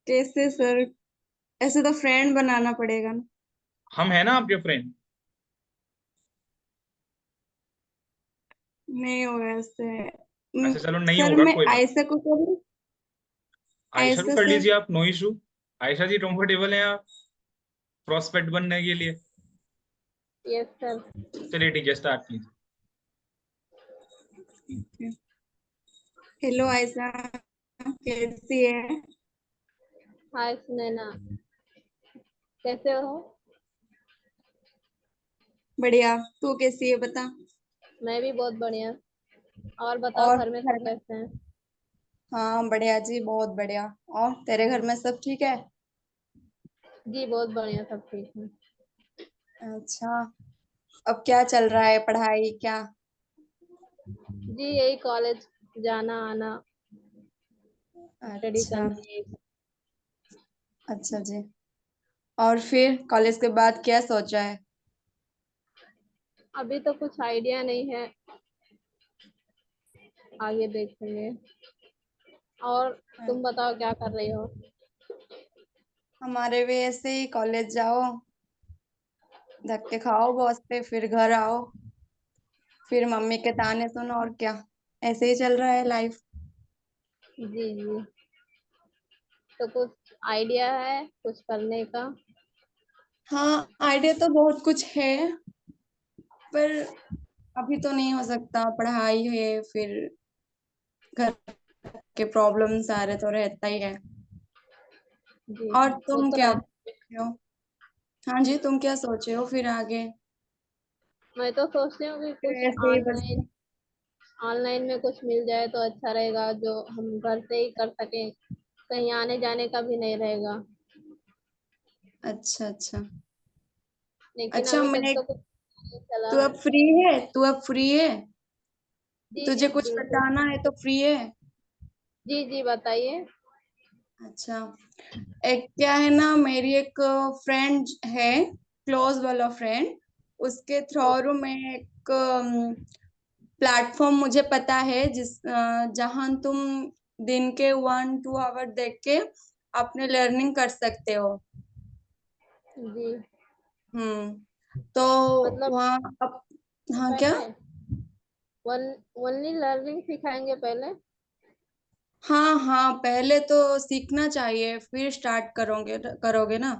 [SPEAKER 8] कैसे सर? ऐसे तो फ्रेंड बनाना पड़ेगा ना।
[SPEAKER 1] हम है ना आपके फ्रेंड?
[SPEAKER 8] नहीं होगा ऐसे।
[SPEAKER 1] अच्छा चलो, नहीं
[SPEAKER 8] सर
[SPEAKER 1] होगा,
[SPEAKER 8] मैं
[SPEAKER 1] कोई बात।
[SPEAKER 8] आयशा को करूँ?
[SPEAKER 1] आयशा को
[SPEAKER 8] आयशा
[SPEAKER 1] कर
[SPEAKER 8] सर।
[SPEAKER 1] लीजिए आप, नो इशू। आयशा जी, कंफर्टेबल हैं आप प्रोस्पेक्ट बनने के लिए?
[SPEAKER 2] Yes sir.
[SPEAKER 1] चलिए ठीक है, स्टार्ट कीजिए।
[SPEAKER 8] हेलो आयशा, कैसी है?
[SPEAKER 2] हाय सुनैना, कैसे हो?
[SPEAKER 8] बढ़िया, तू कैसी है बता?
[SPEAKER 2] मैं भी बहुत बढ़िया। और बताओ,
[SPEAKER 8] और
[SPEAKER 2] घर में सब कैसे हैं?
[SPEAKER 8] हाँ बढ़िया जी, बहुत बढ़िया। और तेरे घर में सब ठीक है?
[SPEAKER 2] जी बहुत बढ़िया, सब ठीक है।
[SPEAKER 8] अच्छा, अब क्या चल रहा है, पढ़ाई क्या?
[SPEAKER 2] जी यही कॉलेज जाना आना, स्टडी
[SPEAKER 8] अच्छा।
[SPEAKER 2] करना, यही।
[SPEAKER 8] अच्छा जी। और फिर कॉलेज के बाद क्या सोचा है?
[SPEAKER 2] अभी तो कुछ आइडिया नहीं है, आगे देखेंगे। और तुम बताओ, क्या कर रही हो?
[SPEAKER 8] हमारे भी ऐसे ही, कॉलेज जाओ, धक्के खाओ बॉस पे, फिर घर आओ, फिर मम्मी के ताने सुनो, और क्या, ऐसे ही चल रहा है लाइफ।
[SPEAKER 2] जी जी। तो कुछ आइडिया है कुछ करने का?
[SPEAKER 8] हाँ, आइडिया तो बहुत कुछ है, पर अभी तो नहीं हो सकता, पढ़ाई है, फिर घर के प्रॉब्लम्स आ रहे तो रहता ही है।
[SPEAKER 2] जी
[SPEAKER 8] और
[SPEAKER 2] वो
[SPEAKER 8] तुम
[SPEAKER 2] तो
[SPEAKER 8] क्या
[SPEAKER 2] रहता।
[SPEAKER 8] सोचे हो? हाँ जी, तुम क्या सोचे हो फिर आगे?
[SPEAKER 2] मैं तो सोच रही हूँ कि
[SPEAKER 8] फिर
[SPEAKER 2] कुछ
[SPEAKER 8] ऐसे ही बस।
[SPEAKER 2] ऑनलाइन में कुछ मिल जाए तो अच्छा रहेगा, जो हम घर से ही कर सकें, कहीं आने जाने का भी नहीं रहेगा।
[SPEAKER 8] अच्छा अच्छा।
[SPEAKER 2] लेकिन
[SPEAKER 8] अच्छा
[SPEAKER 2] अभी तक
[SPEAKER 8] मैं,
[SPEAKER 2] तो कुछ नहीं चला
[SPEAKER 8] तू
[SPEAKER 2] है।
[SPEAKER 8] अब फ्री है? तू अब फ्री है?
[SPEAKER 2] जी
[SPEAKER 8] तुझे
[SPEAKER 2] जी
[SPEAKER 8] कुछ
[SPEAKER 2] बिल्कुल।
[SPEAKER 8] बताना है तो फ्री है?
[SPEAKER 2] जी जी बताइए।
[SPEAKER 8] अच्छा, एक क्या है ना, मेरी एक फ्रेंड है, क्लोज वाला फ्रेंड, उसके थ्रू में एक प्लेटफॉर्म मुझे पता है जहाँ तुम दिन के 1-2 आवर देख के अपने लर्निंग कर सकते हो।
[SPEAKER 2] जी
[SPEAKER 8] तो
[SPEAKER 2] मतलब
[SPEAKER 8] वहाँ अब, हाँ क्या?
[SPEAKER 2] पहले वन ओनली लर्निंग सिखाएंगे पहले?
[SPEAKER 8] हाँ हाँ, पहले तो सीखना चाहिए, फिर स्टार्ट करोगे करोगे ना।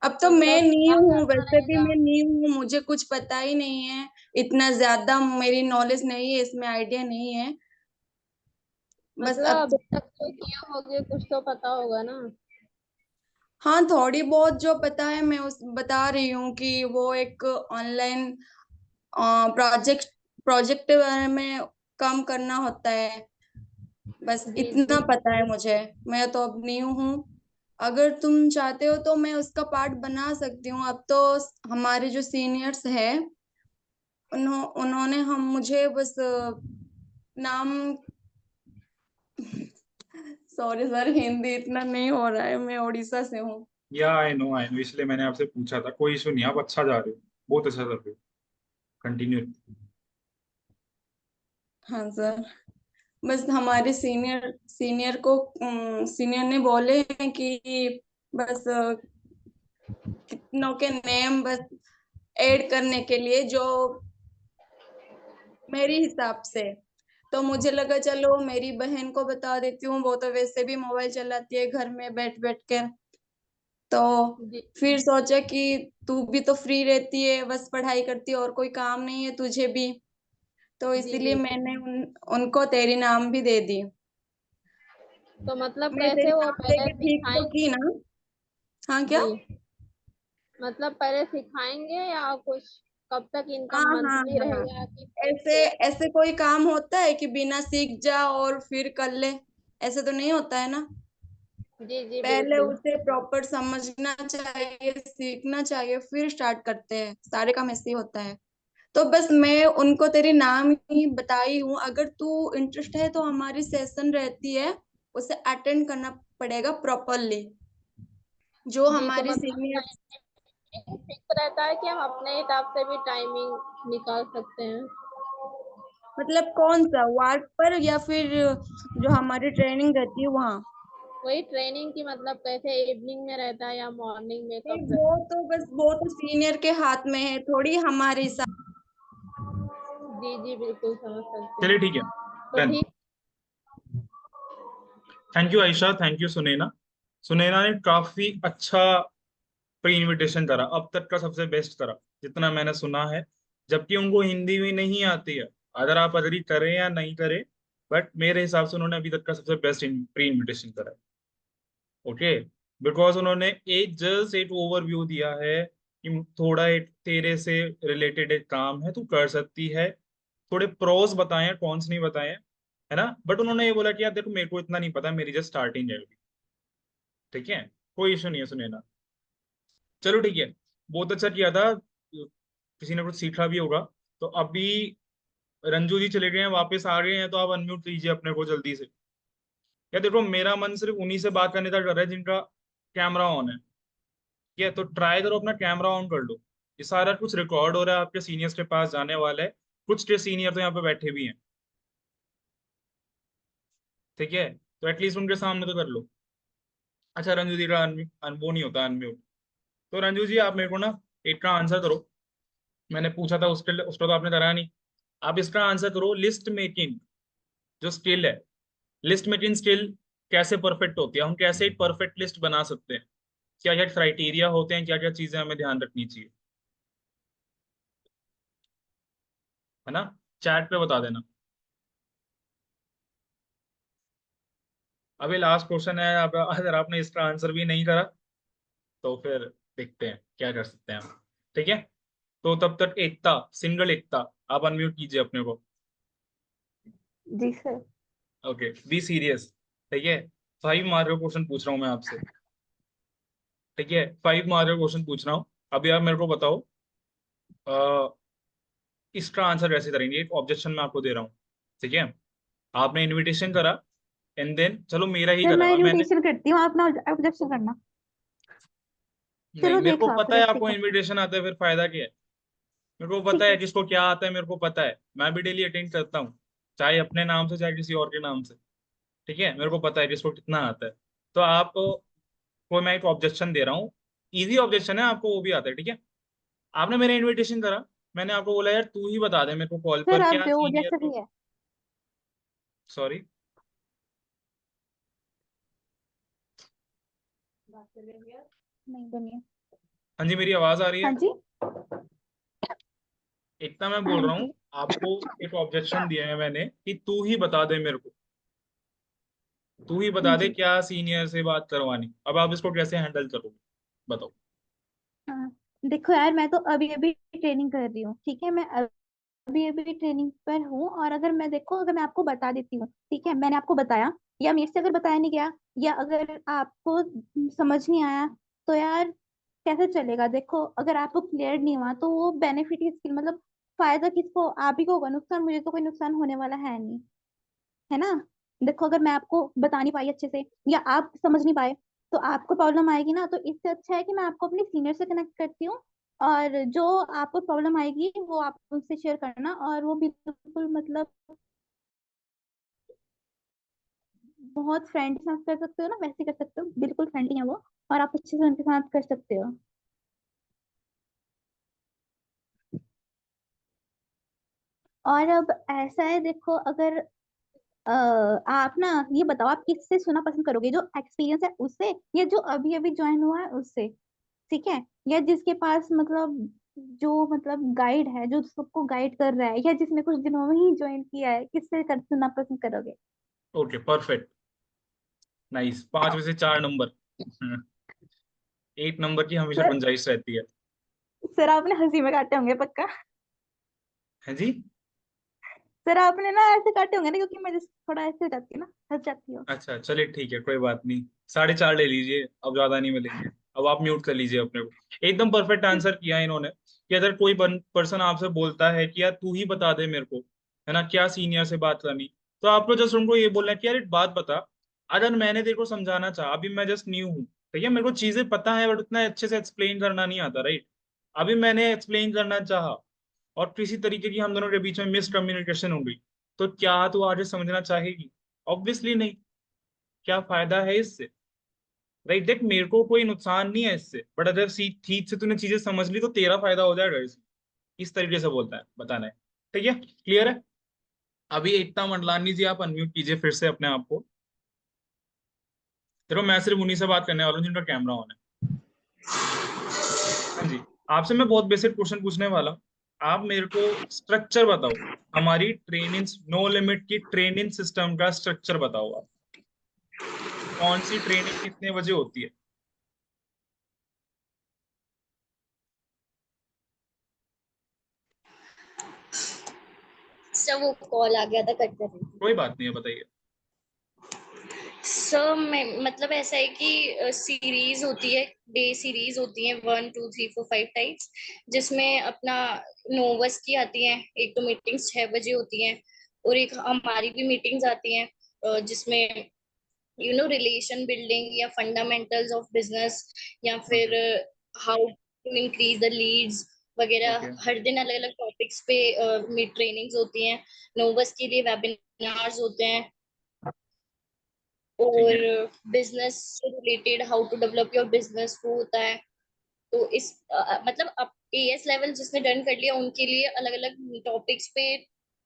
[SPEAKER 8] अब तो मैं
[SPEAKER 2] मतलब
[SPEAKER 8] न्यू
[SPEAKER 2] क्या
[SPEAKER 8] हूँ,
[SPEAKER 2] करना
[SPEAKER 8] वैसे भी
[SPEAKER 2] रहेगा?
[SPEAKER 8] मैं न्यू हूँ, मुझे कुछ पता ही नहीं है, इतना ज्यादा मेरी नॉलेज नहीं है, इसमें आइडिया नहीं है। बस
[SPEAKER 2] मतलब
[SPEAKER 8] अब तो,
[SPEAKER 2] अभी तक जो किए होगे कुछ तो पता होगा ना।
[SPEAKER 8] हाँ थोड़ी बहुत जो पता है मैं उस बता रही हूँ कि वो एक ऑनलाइन प्रोजेक्ट प्रोजेक्ट में काम करना होता है, बस
[SPEAKER 2] जी
[SPEAKER 8] इतना
[SPEAKER 2] जी
[SPEAKER 8] पता है मुझे। मैं तो अब न्यू हूँ, अगर तुम चाहते हो तो मैं उसका पार्ट बना सकती हूँ। अब तो हमारे जो सीनियर्स है, उन्होंने हम मुझे बस नाम, सॉरी सर, हिंदी इतना नहीं हो रहा है, मैं उड़ीसा से हूँ।
[SPEAKER 1] या आई नो, इसलिए मैंने आपसे पूछा था। कोई इशू नहीं, आप अच्छा जा रहे हो, बहुत अच्छा कर रहे हो, कंटिन्यू।
[SPEAKER 8] हाँ सर, बस हमारे सीनियर ने बोले हैं कि बस कितनों के नेम बस ऐड करने के लिए, जो मेरे हिसाब से, तो मुझे लगा चलो मेरी बहन को बता देती हूँ, वो तो वैसे भी मोबाइल चलाती है घर में बैठ बैठ कर। तो
[SPEAKER 2] जी
[SPEAKER 8] फिर सोचा कि तू भी तो फ्री रहती है, बस पढ़ाई करती है और कोई काम नहीं है तुझे भी, तो
[SPEAKER 2] जी
[SPEAKER 8] इसीलिए
[SPEAKER 2] बिल्कुल।
[SPEAKER 8] मैंने उनको तेरी नाम भी दे दी।
[SPEAKER 2] तो मतलब
[SPEAKER 8] मैं तेरी
[SPEAKER 2] कैसे वो
[SPEAKER 8] नाम
[SPEAKER 2] पहले
[SPEAKER 8] लेके ठीक तो की
[SPEAKER 2] सिखाएंगे?
[SPEAKER 8] ना? हाँ क्या?
[SPEAKER 2] जी मतलब पहले सिखाएंगे या कुछ? कब तक
[SPEAKER 8] हाँ
[SPEAKER 2] इनकम
[SPEAKER 8] हाँ
[SPEAKER 2] मंथली
[SPEAKER 8] हाँ,
[SPEAKER 2] रहेगा कि
[SPEAKER 8] ऐसे
[SPEAKER 2] फिक्स?
[SPEAKER 8] ऐसे कोई काम होता है कि बिना सीख जा और फिर कर ले? ऐसे तो नहीं होता है ना।
[SPEAKER 2] जी जी
[SPEAKER 8] पहले
[SPEAKER 2] बिल्कुल।
[SPEAKER 8] उसे प्रॉपर समझना चाहिए, सीखना चाहिए, फिर स्टार्ट करते हैं, सारे काम ऐसे ही होता है। तो बस मैं उनको तेरी नाम ही बताई हूँ, अगर तू इंटरेस्ट है तो हमारी सेशन रहती है, उसे अटेंड करना पड़ेगा प्रॉपरली, जो
[SPEAKER 2] जी तो
[SPEAKER 8] हमारी
[SPEAKER 2] मतलब
[SPEAKER 8] सीनियर।
[SPEAKER 2] टाइमिंग फिक्स रहता है कि हम अपने हिसाब से भी टाइमिंग निकाल सकते हैं?
[SPEAKER 8] मतलब कौन सा, वर्क पर या फिर जो हमारी ट्रेनिंग रहती है वहाँ?
[SPEAKER 2] वही ट्रेनिंग की, मतलब कैसे इवनिंग में रहता है या मॉर्निंग में,
[SPEAKER 8] नहीं,
[SPEAKER 2] कब
[SPEAKER 8] वो तो सीनियर के हाथ में है, थोड़ी हमारे हिसाब।
[SPEAKER 2] जी जी बिल्कुल समझ सकते
[SPEAKER 1] चलिए
[SPEAKER 2] हैं।
[SPEAKER 1] ठीक है,
[SPEAKER 2] तो
[SPEAKER 1] डन।
[SPEAKER 2] ठीक।
[SPEAKER 1] Thank you Ayesha, thank you Sunaina. Sunaina ने काफी अच्छा प्री इनविटेशन करा, अब तक का सबसे बेस्ट करा जितना मैंने सुना है। जबकि उनको हिंदी भी नहीं आती है, अगर आप अग्री करें या नहीं करें, बट मेरे हिसाब से उन्होंने अभी तक का सबसे बेस्ट प्री इनविटेशन करा है। ओके, बिकॉज उन्होंने एक जस्ट एक ओवरव्यू दिया है कि थोड़ा एक तेरे से रिलेटेड एक काम है, तू कर सकती है। थोड़े प्रोस बताए, कॉन्स नहीं बताए, है ना। बट उन्होंने ये बोला कि यार देखो, मेरे को इतना नहीं पता, मेरी जस्ट स्टार्टिंग है अभी। ठीक है, कोई इशू नहीं है सुनैना। चलो ठीक है, बहुत अच्छा किया था, किसी ने कुछ सीखा भी होगा। तो अभी रंजू जी चले गए हैं, वापस आ गए हैं, तो आप अनम्यूट कीजिए अपने को जल्दी से। या देखो, मेरा मन सिर्फ उन्हीं से बात करने तक कर रहा है जिनका कैमरा ऑन है। ठीक है, तो ट्राई करो अपना कैमरा ऑन कर लो। ये सारा कुछ रिकॉर्ड हो रहा है, आपके सीनियर्स के पास जाने वाला है। कुछ के सीनियर तो यहाँ पे बैठे भी हैं। ठीक है, तो एटलीस्ट उनके सामने तो कर लो। अच्छा, रंजू जी का वो नहीं होता अनम्यूट। तो रंजू जी, आप मेरे को ना एक का आंसर करो। मैंने पूछा था उसका तो आपने करा नहीं। आप इसका आंसर करो, लिस्ट मेकिंग जो स्किल है, लिस्ट मेकिंग स्किल कैसे परफेक्ट होती है, हम कैसे एक परफेक्ट लिस्ट बना सकते हैं, क्या क्या क्राइटेरिया होते हैं, क्या क्या चीजें हमें ध्यान रखनी चाहिए। है ना, चैट पे बता देना। अभी लास्ट क्वेश्चन है, अब अगर आपने इसका आंसर भी नहीं करा तो फिर देखते हैं क्या कर सकते हैं हम। ठीक है, तो तब तक एकता, सिंगल एकता, आप अनम्यूट कीजिए अपने को।
[SPEAKER 4] जी सर।
[SPEAKER 1] Okay, be serious. ठीक है, 5 मार्क का क्वेश्चन पूछ रहा हूँ मैं आपसे। ठीक है, 5 मार्क का क्वेश्चन पूछ रहा हूँ। अभी आप मेरे को बताओ, अ, इसका आंसर कैसे करेंगे। एक ऑब्जेक्शन मैं आपको दे रहा हूँ, ठीक है। आपने इनविटेशन करा, एंड देन चलो मेरा ही
[SPEAKER 4] सर मैं
[SPEAKER 1] करा मैंने।
[SPEAKER 4] इनविटेशन करती हूँ, आप ना ऑब्जेक्शन करना।
[SPEAKER 1] नहीं,
[SPEAKER 4] चलो
[SPEAKER 1] मेरे
[SPEAKER 4] देख
[SPEAKER 1] को
[SPEAKER 4] लो आप,
[SPEAKER 1] पता है
[SPEAKER 4] लेट्स सी
[SPEAKER 1] आपको
[SPEAKER 4] करते हैं।
[SPEAKER 1] इनविटेशन आता है, फिर फायदा क्या है। मेरे को पता
[SPEAKER 4] ठीक
[SPEAKER 1] है
[SPEAKER 4] है।
[SPEAKER 1] किसको क्या आता है, मेरे को पता है, मैं भी डेली अटेंड करता हूँ, चाहे अपने नाम से चाहे किसी और के नाम से। ठीक है, मेरे को पता है किसको कितना आता है। तो आप को मैं एक ऑब्जेक्शन दे रहा हूँ, इजी ऑब्जेक्शन है, आपको वो भी आता है। ठीक है, आपने मेरा इनविटेशन करा, मैंने आपको बोला यार तू ही बता दे मेरे को कॉल
[SPEAKER 4] सर
[SPEAKER 1] पर
[SPEAKER 4] आप
[SPEAKER 1] क्या
[SPEAKER 4] दो
[SPEAKER 1] सीनियर
[SPEAKER 4] जैसे
[SPEAKER 1] को।
[SPEAKER 4] भी है।
[SPEAKER 1] सॉरी,
[SPEAKER 4] नहीं बनिए।
[SPEAKER 1] हाँ जी, मेरी आवाज आ रही
[SPEAKER 4] हाँ
[SPEAKER 1] है।
[SPEAKER 4] जी।
[SPEAKER 1] इतना मैं
[SPEAKER 4] हाँ
[SPEAKER 1] बोल रहा हूँ,
[SPEAKER 4] जी।
[SPEAKER 1] आपको एक ऑब्जेक्शन दिया है मैंने कि तू ही बता दे मेरे को, तू ही बता दे
[SPEAKER 4] जी।
[SPEAKER 1] क्या सीनियर से बात करवानी। अब आप इसको कैसे हैंडल करोगे, बताओ।
[SPEAKER 4] हाँ, देखो यार मैं तो अभी अभी ट्रेनिंग कर रही हूँ, ठीक है। मैं अभी अभी ट्रेनिंग पर हूँ, और अगर मैं देखो, अगर मैं आपको बता देती हूँ, ठीक है, मैंने आपको बताया, या मेरे से अगर बताया नहीं गया, या अगर आपको समझ नहीं आया, तो यार कैसे चलेगा। देखो अगर आपको क्लियर नहीं हुआ तो वो बेनिफिट किसकी, मतलब फायदा किसको, आप ही को होगा, नुकसान मुझे तो कोई नुकसान होने वाला है नहीं, है ना। देखो अगर मैं आपको बता नहीं पाई अच्छे से, या आप समझ नहीं पाए, तो आपको प्रॉब्लम आएगी ना। तो इससे अच्छा है कि मैं आपको अपने सीनियर से कनेक्ट करती हूँ, और जो आपको प्रॉब्लम आएगी वो आप उनसे शेयर करना, और वो बिल्कुल मतलब बहुत फ्रेंड के साथ कर सकते हो ना, वैसे कर सकते हो, बिल्कुल फ्रेंडली है वो, और आप अच्छे से उनके साथ कर सकते हो। और अब ऐसा है, देखो अगर आप ना ये बताओ, आप किससे सुनना पसंद करोगे, जो एक्सपीरियंस है उससे, या जो अभी अभी ज्वाइन हुआ है उससे, ठीक है, या जिसके पास मतलब जो मतलब गाइड है, जो सबको गाइड कर रहा है, या जिसने कुछ दिनों में ही ज्वाइन किया है, किससे कर सुनना पसंद करोगे।
[SPEAKER 1] Okay, perfect, nice. 5 में से 4 नंबर। 8 नंबर की हमेशा
[SPEAKER 4] सर,
[SPEAKER 1] गुंजाइश रहती है।
[SPEAKER 4] सर आपने हंसी में काटे होंगे पक्का।
[SPEAKER 1] है जी।
[SPEAKER 4] सर आपने ना ऐसे काटे होंगे ना, क्योंकि मैं जैसे थोड़ा ऐसे हो जाती है ना, हंस जाती हूँ।
[SPEAKER 1] अच्छा चलिए ठीक है, कोई बात नहीं, 4.5 ले लीजिए, अब ज्यादा नहीं मिलेंगे। अब आप म्यूट कर लीजिए अपने को। एकदम परफेक्ट आंसर किया इन्होंने, कि अगर कोई पर्सन आपसे बोलता है कि यार तू ही बता दे मेरे को, है ना, क्या सीनियर से बात करनी, तो आपको जस्ट उनको ये बोलना है कि यार एक बात बता, अगर मैंने तेरे को समझाना चाहा, अभी मैं जस्ट न्यू हूँ, ठीक है, मेरे को चीजें पता है बट उतना अच्छे से एक्सप्लेन करना नहीं आता, राइट। अभी मैंने एक्सप्लेन करना चाहा और किसी तरीके की हम दोनों के बीच में मिसकम्युनिकेशन हो गई, तो क्या तू आगे समझना चाहेगी? ऑब्वियसली नहीं। क्या फायदा है इससे, राइट। देख, मेरे को कोई नुकसान नहीं है इससे, बट अगर ठीक से तूने चीजें समझ ली तो तेरा फायदा हो जाएगा इसमें। इस तरीके से बोलता है, बताना है। ठीक है, क्लियर है। अभी एकता मंडलानी जी, आप अनम्यूट कीजिए फिर से अपने आप को। देखो, मैं सिर्फ उन्हीं से बात करने वाला हूँ जिनका कैमरा ऑन है। हाँ जी, आपसे मैं बहुत बेसिक क्वेश्चन पूछने वाला हूँ। आप मेरे को स्ट्रक्चर बताओ, हमारी ट्रेनिंग, नो लिमिट की ट्रेनिंग सिस्टम का स्ट्रक्चर बताओ आप। कौन सी ट्रेनिंग कितने बजे होती है?
[SPEAKER 6] सर वो कॉल आ गया था, कट कर रही थी।
[SPEAKER 1] कोई बात नहीं है, बताइए।
[SPEAKER 6] सर मैं मतलब ऐसा है कि सीरीज होती है, डे सीरीज होती है 1 2 3 4 5 टाइप्स, जिसमें अपना नोवस की आती है, एक तो मीटिंग्स 6 बजे होती हैं, और एक हमारी भी मीटिंग्स आती हैं, जिसमें रिलेशन बिल्डिंग या फंडामेंटल्स ऑफ बिजनेस, या
[SPEAKER 1] ओके।
[SPEAKER 6] फिर how to increase the leads वगैरह।
[SPEAKER 1] ओके।
[SPEAKER 6] हर दिन अलग अलग टॉपिक्स पे ट्रेनिंग्स होती हैं। नोवस के लिए वेबिनार्स होते हैं,
[SPEAKER 1] ठीक
[SPEAKER 6] और
[SPEAKER 1] है।
[SPEAKER 6] बिजनेस से related how to develop your business वो होता है। तो इस मतलब अब एएस लेवल जिसने डन कर लिया उनके लिए अलग अलग टॉपिक्स पे,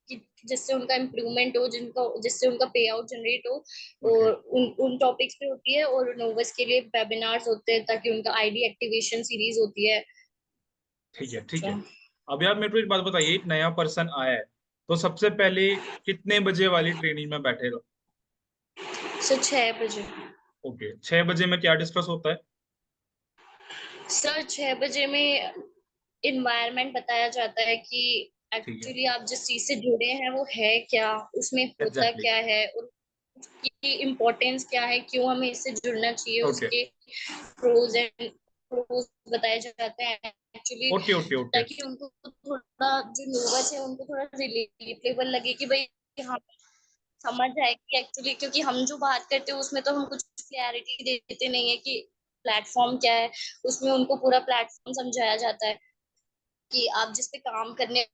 [SPEAKER 6] जिससे उनका इम्प्रूवमेंट हो, जिससे उनका पे आउट जनरेट हो,
[SPEAKER 1] ओके,
[SPEAKER 6] और उन टॉपिक्स पे होती है। और नोवस के लिए वेबिनार्स होते हैं ताकि उनका आईडी एक्टिवेशन सीरीज होती है।
[SPEAKER 1] ठीक है, ठीक है। अभी आप मेरे को एक बात बताइए, एक नया पर्सन आया है तो सबसे पहले कितने बजे वाली ट्रेनिंग में बैठेगा?
[SPEAKER 6] सर 6 बजे।
[SPEAKER 1] ओके, 6 बजे में क्या डिस्कस होता है?
[SPEAKER 6] सर 6 बजे में इन्वायरमेंट बताया जाता है कि
[SPEAKER 1] ठीक है,
[SPEAKER 6] एक्चुअली आप जिस चीज से जुड़े हैं वो है क्या, उसमें होता
[SPEAKER 1] एग्जैक्टली।
[SPEAKER 6] क्या है, उसकी इम्पोर्टेंस क्या है, क्यों हमें इससे जुड़ना चाहिए,
[SPEAKER 1] ओके
[SPEAKER 6] उसके प्रोज बताए जाते हैं एक्चुअली,
[SPEAKER 1] ओके ओके ओके।
[SPEAKER 6] ताकि उनको थोड़ा, जो नर्वस है उनको थोड़ा रिलेटेबल लगे कि भाई हाँ समझ आए कि एक्चुअली, क्योंकि हम जो बात करते हैं उसमें तो हम कुछ क्लैरिटी देते नहीं है कि प्लेटफॉर्म क्या है। उसमें उनको पूरा प्लेटफॉर्म समझाया जाता है कि आप जिस पे काम करने।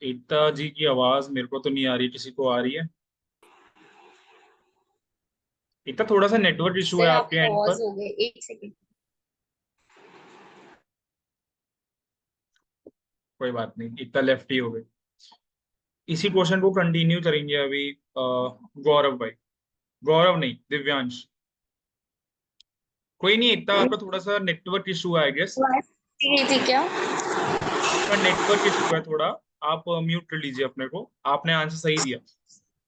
[SPEAKER 1] एकता जी की आवाज मेरे को तो नहीं आ रही, किसी को आ रही है? एकता, थोड़ा सा नेटवर्क इशू है
[SPEAKER 6] सर आप
[SPEAKER 1] आपके एंड
[SPEAKER 6] पॉज
[SPEAKER 1] पर।
[SPEAKER 6] हो गए, एक सेकंड।
[SPEAKER 1] कोई बात नहीं, एकता लेफ्ट ही हो गई। इसी क्वेश्चन को कंटिन्यू करेंगे अभी। गौरव भाई, गौरव नहीं, दिव्यांश। कोई नहीं, एकता आपका थोड़ा सा नेटवर्क इशू है आई गेस।
[SPEAKER 6] ये थी क्या?
[SPEAKER 1] आपका नेटवर्क इशू है थोड़ा। आप म्यूट कर लीजिए अपने को, आपने आंसर सही दिया।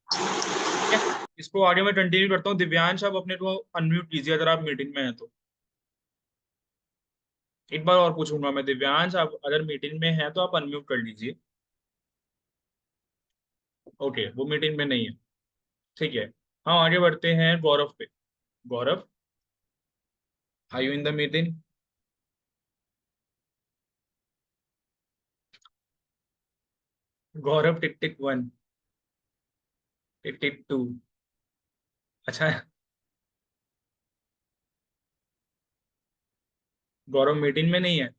[SPEAKER 1] ठीक है, इसको आगे मैं कंटिन्यू करता हूँ। दिव्यांश, आप अपने को अनम्यूट कीजिए अगर आप मीटिंग में हैं तो। एक बार और पूछूंगा मैं, दिव्यांश आप अगर मीटिंग में हैं तो आप अनम्यूट कर लीजिए। ओके, वो मीटिंग में नहीं है। ठीक है, हाँ आगे बढ़ते हैं गौरव पे। Gaurav, are you in the meeting? Gaurav, tick tick 1, tick tick 2। अच्छा, गौरव मीटिंग में नहीं है।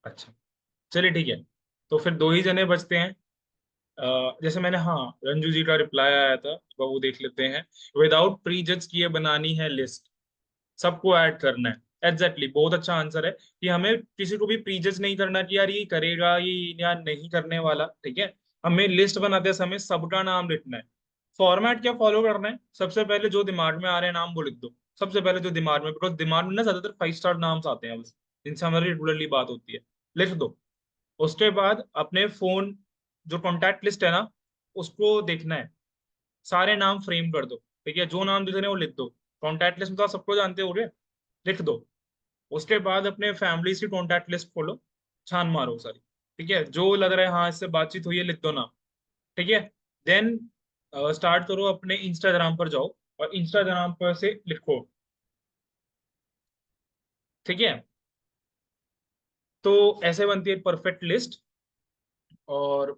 [SPEAKER 1] अच्छा, चलिए ठीक है। तो फिर दो ही जने बचते हैं। जैसे मैंने, हाँ, रंजू जी का रिप्लाई आया था तो वो देख लेते हैं। विदाउट प्री जज किए बनानी है लिस्ट, सबको ऐड करना है। एग्जैक्टली, बहुत अच्छा आंसर है कि हमें किसी को भी प्रीजज नहीं करना कि यार ये करेगा ये या नहीं करने वाला। ठीक है, हमें लिस्ट बनाते समय सबका नाम लिखना है। फॉर्मेट क्या फॉलो करना है, सबसे पहले जो दिमाग में आ रहे हैं नाम वो लिख दो। सबसे पहले जो दिमाग में, बिकॉज दिमाग में ना ज्यादातर 5 स्टार नाम्स आते हैं बस, जिनसे हमारी रेगुलरली बात होती है, लिख दो। उसके बाद अपने फोन, जो कॉन्टैक्ट लिस्ट है ना, उसको देखना है। सारे नाम फ्रेम कर दो। ठीक है, जो नाम दिख रहे हैं वो लिख दो। कॉन्टैक्ट लिस्ट में तो आप सबको जानते हो, लिख दो। उसके बाद अपने फैमिली की कॉन्टैक्ट लिस्ट खोलो, छान मारो सारी। ठीक है, जो लग रहा है हाँ इससे बातचीत हुई है, लिख दो नाम। ठीक है, देन स्टार्ट करो, अपने इंस्टाग्राम पर जाओ और इंस्टाग्राम पर से लिखो। ठीक है, तो ऐसे बनती है परफेक्ट लिस्ट। और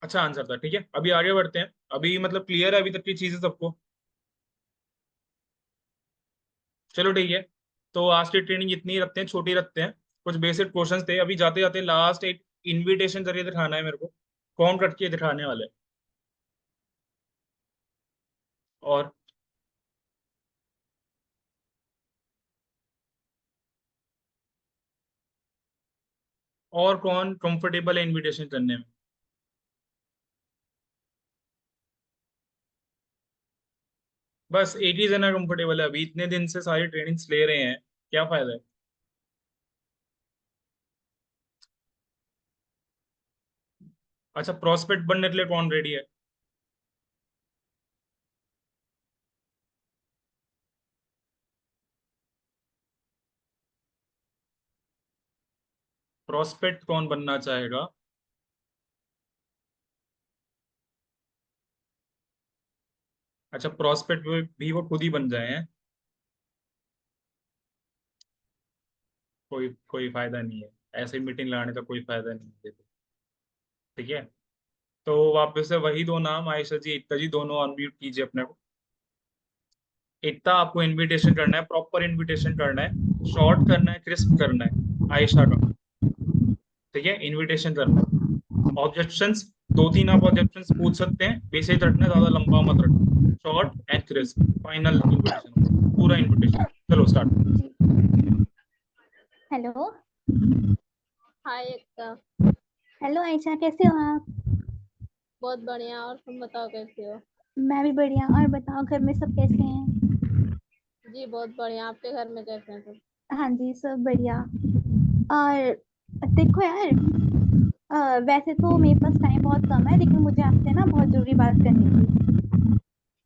[SPEAKER 1] अच्छा आंसर था। ठीक है, अभी आगे बढ़ते हैं। अभी मतलब क्लियर है अभी तक की चीजें सबको? चलो ठीक है, तो आज की ट्रेनिंग इतनी ही रखते हैं, छोटी रखते हैं। कुछ बेसिक क्वेश्चंस थे। अभी जाते जाते लास्ट एक इनविटेशन करके दिखाना है मेरे को, कौन करके दिखाने वाले हैं? और और कौन कंफर्टेबल है इनविटेशन करने में? बस एक ही जना कंफर्टेबल है, अभी इतने दिन से सारी ट्रेनिंग्स ले रहे हैं, क्या फायदा है? अच्छा, प्रोस्पेक्ट बनने के लिए कौन रेडी है? प्रोस्पेक्ट कौन बनना चाहेगा? अच्छा, प्रोस्पेक्ट भी वो खुद ही बन जाए हैं? कोई कोई फायदा नहीं है, ऐसे मीटिंग लगाने का कोई फायदा नहीं है। ठीक है, तो वापस से वही दो नाम, आयशा जी, एकता जी, दोनों अनम्यूट कीजिए अपने को। एकता, आपको इनविटेशन करना है, प्रॉपर इनविटेशन करना है, शॉर्ट करना है, क्रिस्प करना है आयशा का। ठीक है, इनविटेशन करना है। ऑब्जेक्शंस, 2-3 आप ऑब्जेक्शंस पूछ सकते हैं, बेसिक रखना, ज्यादा लंबा मत रखना। Short and crisp, final invitation, पूरा इनविटेशन। चलो स्टार्ट।
[SPEAKER 4] हेलो।
[SPEAKER 2] हाय एकता।
[SPEAKER 4] हेलो आयशा, कैसे हो आप?
[SPEAKER 2] बहुत बढ़िया, और तुम बताओ कैसे हो?
[SPEAKER 4] मैं भी बढ़िया। और बताओ घर में सब कैसे हैं?
[SPEAKER 2] जी बहुत बढ़िया। आपके घर में कैसे हैं सब?
[SPEAKER 4] हाँ जी, सब बढ़िया। और देखो यार, वैसे तो मेरे पास टाइम बहुत कम है, लेकिन मुझे आपसे ना बहुत जरूरी बात करनी थी।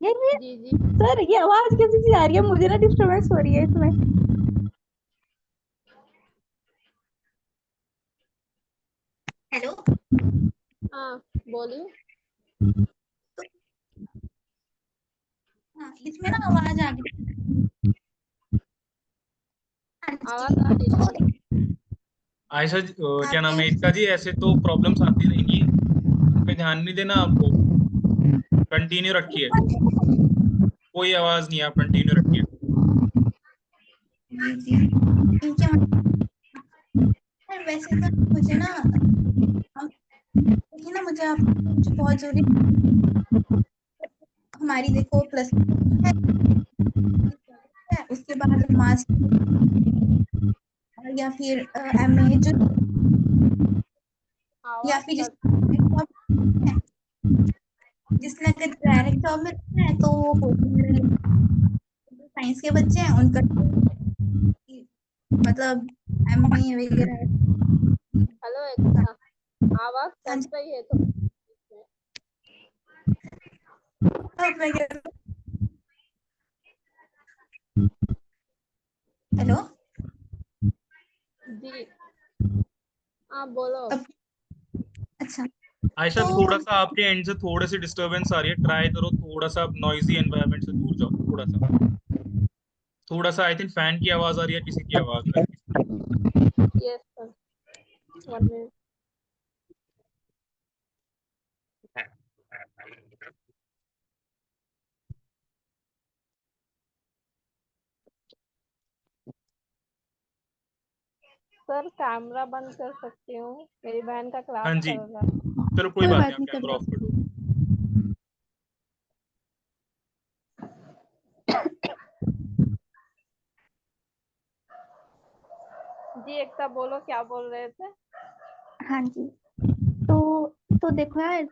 [SPEAKER 4] यार ये
[SPEAKER 2] जी जी।
[SPEAKER 4] सर, ये आवाज कैसे सी आ रही है? मुझे ना डिस्टरबेंस हो रही है इसमें। हेलो।
[SPEAKER 2] हाँ बोलिए।
[SPEAKER 4] हाँ, इसमें ना आवाज आ गई। हाँ
[SPEAKER 2] आवाज आ रही है।
[SPEAKER 4] जी।
[SPEAKER 1] आयशा क्या नाम
[SPEAKER 4] आपके
[SPEAKER 1] है, एकता जी, ऐसे तो प्रॉब्लम्स आती रहेंगी, उन पे ध्यान नहीं देना आपको। कंटिन्यू रखिए, कोई आवाज नहीं है, आप कंटिन्यू रखिए।
[SPEAKER 4] जी जी, इनके वैसे तो मुझे ना देखिए ना, मुझे बहुत जरूरी। हमारी देखो प्लस है, उसके बाद मास्टर या फिर एमए जो, या
[SPEAKER 2] आवाज
[SPEAKER 4] फिर
[SPEAKER 2] कट।
[SPEAKER 4] जिसने अगर डायरेक्ट जॉब में रहना है तो वो कोचिंग, साइंस के बच्चे हैं उनका मतलब एमए वगैरह।
[SPEAKER 2] हेलो एकता, आवाज
[SPEAKER 4] हाँ
[SPEAKER 2] कट
[SPEAKER 4] जी।
[SPEAKER 2] रही है तो।
[SPEAKER 4] अब मैं हेलो।
[SPEAKER 2] जी हाँ बोलो।
[SPEAKER 4] अब अच्छा।
[SPEAKER 1] आयशा,
[SPEAKER 4] तो
[SPEAKER 1] थोड़ा सा आपके एंड से थोड़ी सी डिस्टरबेंस आ रही है, ट्राई करो थोड़ा सा नॉइजी एनवायरनमेंट से दूर जाओ, थोड़ा सा आई थिंक फैन की आवाज आ रही है, किसी की आवाज आ रही
[SPEAKER 2] yes sir, 1 minute. Sir camera बंद कर सकती हूँ, मेरी बहन का
[SPEAKER 1] है।
[SPEAKER 2] क्लास
[SPEAKER 1] हाँ जी,
[SPEAKER 2] चल रहा है।
[SPEAKER 1] चलो कोई
[SPEAKER 4] कोई
[SPEAKER 1] बात नहीं,
[SPEAKER 4] बात
[SPEAKER 1] आप
[SPEAKER 4] नहीं,
[SPEAKER 1] कैमरा ऑफ कर
[SPEAKER 4] करो।
[SPEAKER 1] दो।
[SPEAKER 2] जी एकता बोलो, क्या बोल रहे थे?
[SPEAKER 4] हाँ जी। तो देखो यार,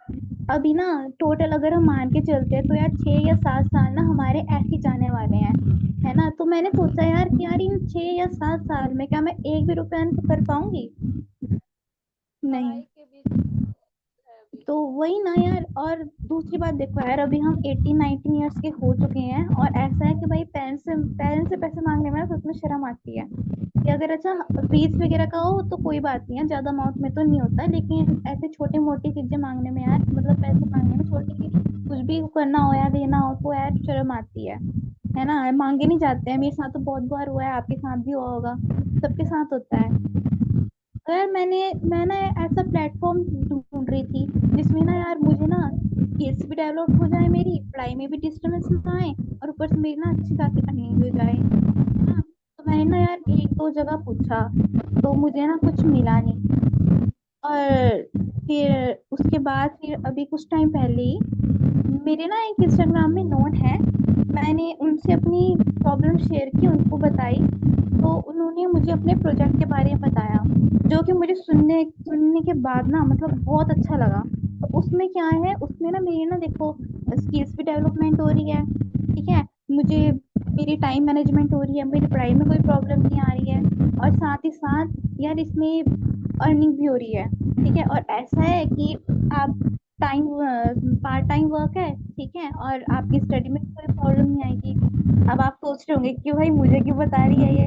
[SPEAKER 4] अभी ना टोटल अगर हम मान के चलते हैं तो यार 6 या 7 साल ना हमारे ऐसे ही जाने वाले हैं, है ना? तो मैंने सोचा यार कि यार इन 6 या 7 साल में क्या मैं एक भी रुपया अर्न कर पाऊंगी? नहीं।
[SPEAKER 2] पढ़ाई के बीच है अभी।
[SPEAKER 4] तो वही ना यार। और दूसरी बात देखो यार, अभी हम 18-19 ईयर्स के हो चुके हैं, और ऐसा है कि भाई पेरेंट्स से पैसे मांगने में ना सच में शर्म आती है कि अगर अच्छा फीस वगैरह का हो तो कोई बात नहीं है, ज्यादा अमाउंट में तो नहीं होता, लेकिन ऐसे छोटी मोटी चीजें मांगने में यार, मतलब पैसे मांगने में, छोटी कुछ भी करना हो या देना हो तो यार शर्म आती है ना? मांगे नहीं जाते हैं। मेरे साथ तो बहुत बार हुआ है, आपके साथ भी हुआ होगा, सबके साथ होता है। तो यार मैं ना ऐसा प्लेटफॉर्म ढूंढ रही थी जिसमें ना यार मुझे ना स्किल्स भी डेवलप हो जाए, मेरी पढ़ाई में भी डिस्टर्बेंस ना आए, और ऊपर से मेरी ना अच्छी खासी अर्निंग हो जाए, है ना? तो मैंने ना यार 1-2 जगह पूछा, तो मुझे ना कुछ मिला नहीं। और फिर उसके बाद फिर अभी कुछ टाइम पहले ही मेरे ना एक इंस्टाग्राम में नोन है, मैंने उनसे अपनी प्रॉब्लम शेयर की, उनको बताई, तो उन्होंने मुझे अपने प्रोजेक्ट के बारे में बताया, जो कि मुझे सुनने सुनने के बाद ना मतलब बहुत अच्छा लगा। तो उसमें क्या है, उसमें ना मेरी ना देखो स्किल्स भी डेवलपमेंट हो रही है, ठीक है, मुझे मेरी टाइम मैनेजमेंट हो रही है, मेरी पढ़ाई में कोई प्रॉब्लम नहीं आ रही है, और साथ ही साथ यार इसमें अर्निंग भी हो रही है, ठीक है। और ऐसा है कि आप टाइम पार्ट टाइम वर्क है, ठीक है, और आपकी स्टडी में कोई प्रॉब्लम नहीं आएगी। अब आप सोच रहे होंगे कि भाई मुझे क्यों बता रही है ये,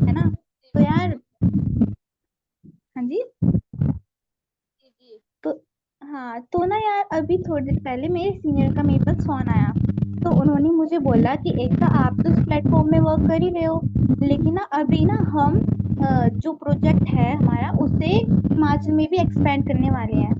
[SPEAKER 4] है ना? तो यार, हाँ जी।
[SPEAKER 2] जी जी।
[SPEAKER 4] तो हाँ, तो ना यार अभी थोड़ी देर पहले मेरे सीनियर का मेरे पास फोन आया, तो उन्होंने मुझे बोला कि एक तो आप तो इस प्लेटफॉर्म में वर्क कर ही रहे हो, लेकिन ना अभी ना हम जो प्रोजेक्ट है हमारा उसे हिमाचल में भी एक्सपेंड करने वाले हैं।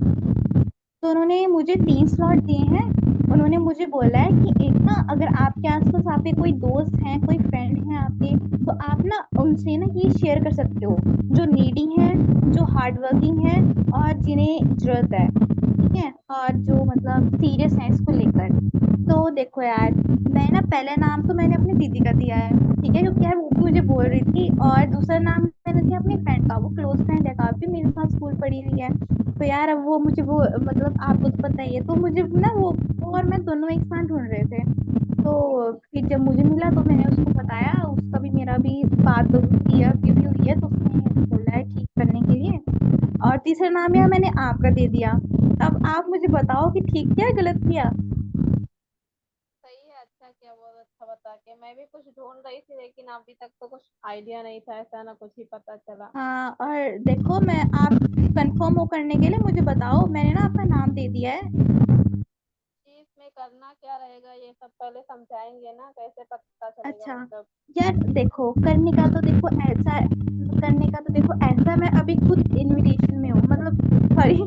[SPEAKER 4] तो उन्होंने मुझे 3 स्लॉट दिए हैं। उन्होंने मुझे बोला है कि एक ना अगर आपके आसपास आपके कोई दोस्त हैं, कोई फ्रेंड हैं आपके, तो आप ना उनसे ना ये शेयर कर सकते हो, जो नीडी हैं, जो हार्ड वर्किंग है, और जिन्हें जरूरत है, ठीक है, और जो मतलब सीरियस है इसको लेकर। तो देखो यार, मैं ना पहला नाम तो मैंने अपनी दीदी का दिया है, ठीक है, क्योंकि यार वो भी मुझे बोल रही थी, और दूसरा नाम मैंने रही थी अपनी फ्रेंड का, वो क्लोज फ्रेंड है काफी, मेरे साथ स्कूल पढ़ी हुई है। तो यार अब वो मुझे वो मतलब आपको तो पता ही है, तो मुझे ना वो और मैं दोनों एक साथ ढूंढ रहे थे। तो फिर जब मुझे मिला तो मैंने उसको बताया, उसका भी मेरा भी बात हुई है, की भी हुई है, तो उसने बोला है ठीक करने के लिए। और तीसरा नाम यार मैंने आपका दे दिया। अब आप मुझे बताओ कि ठीक किया गलत किया।
[SPEAKER 2] सही है, अच्छा किया, बहुत अच्छा बता के। मैं भी कुछ ढूंढ रही थी लेकिन अभी तक तो कुछ आइडिया नहीं था, ऐसा ना कुछ ही पता चला।
[SPEAKER 4] हाँ और देखो, मैं आप कंफर्म हो करने के लिए मुझे बताओ, मैंने ना आपका नाम दे दिया है।
[SPEAKER 2] जी, इसमें करना क्या रहेगा ये सब पहले समझाएंगे ना, कैसे पता चलेगा
[SPEAKER 4] अच्छा
[SPEAKER 2] मतलब।
[SPEAKER 4] यार देखो, करने का तो देखो ऐसा, मैं अभी खुद इनविटेशन में हूँ, मतलब सॉरी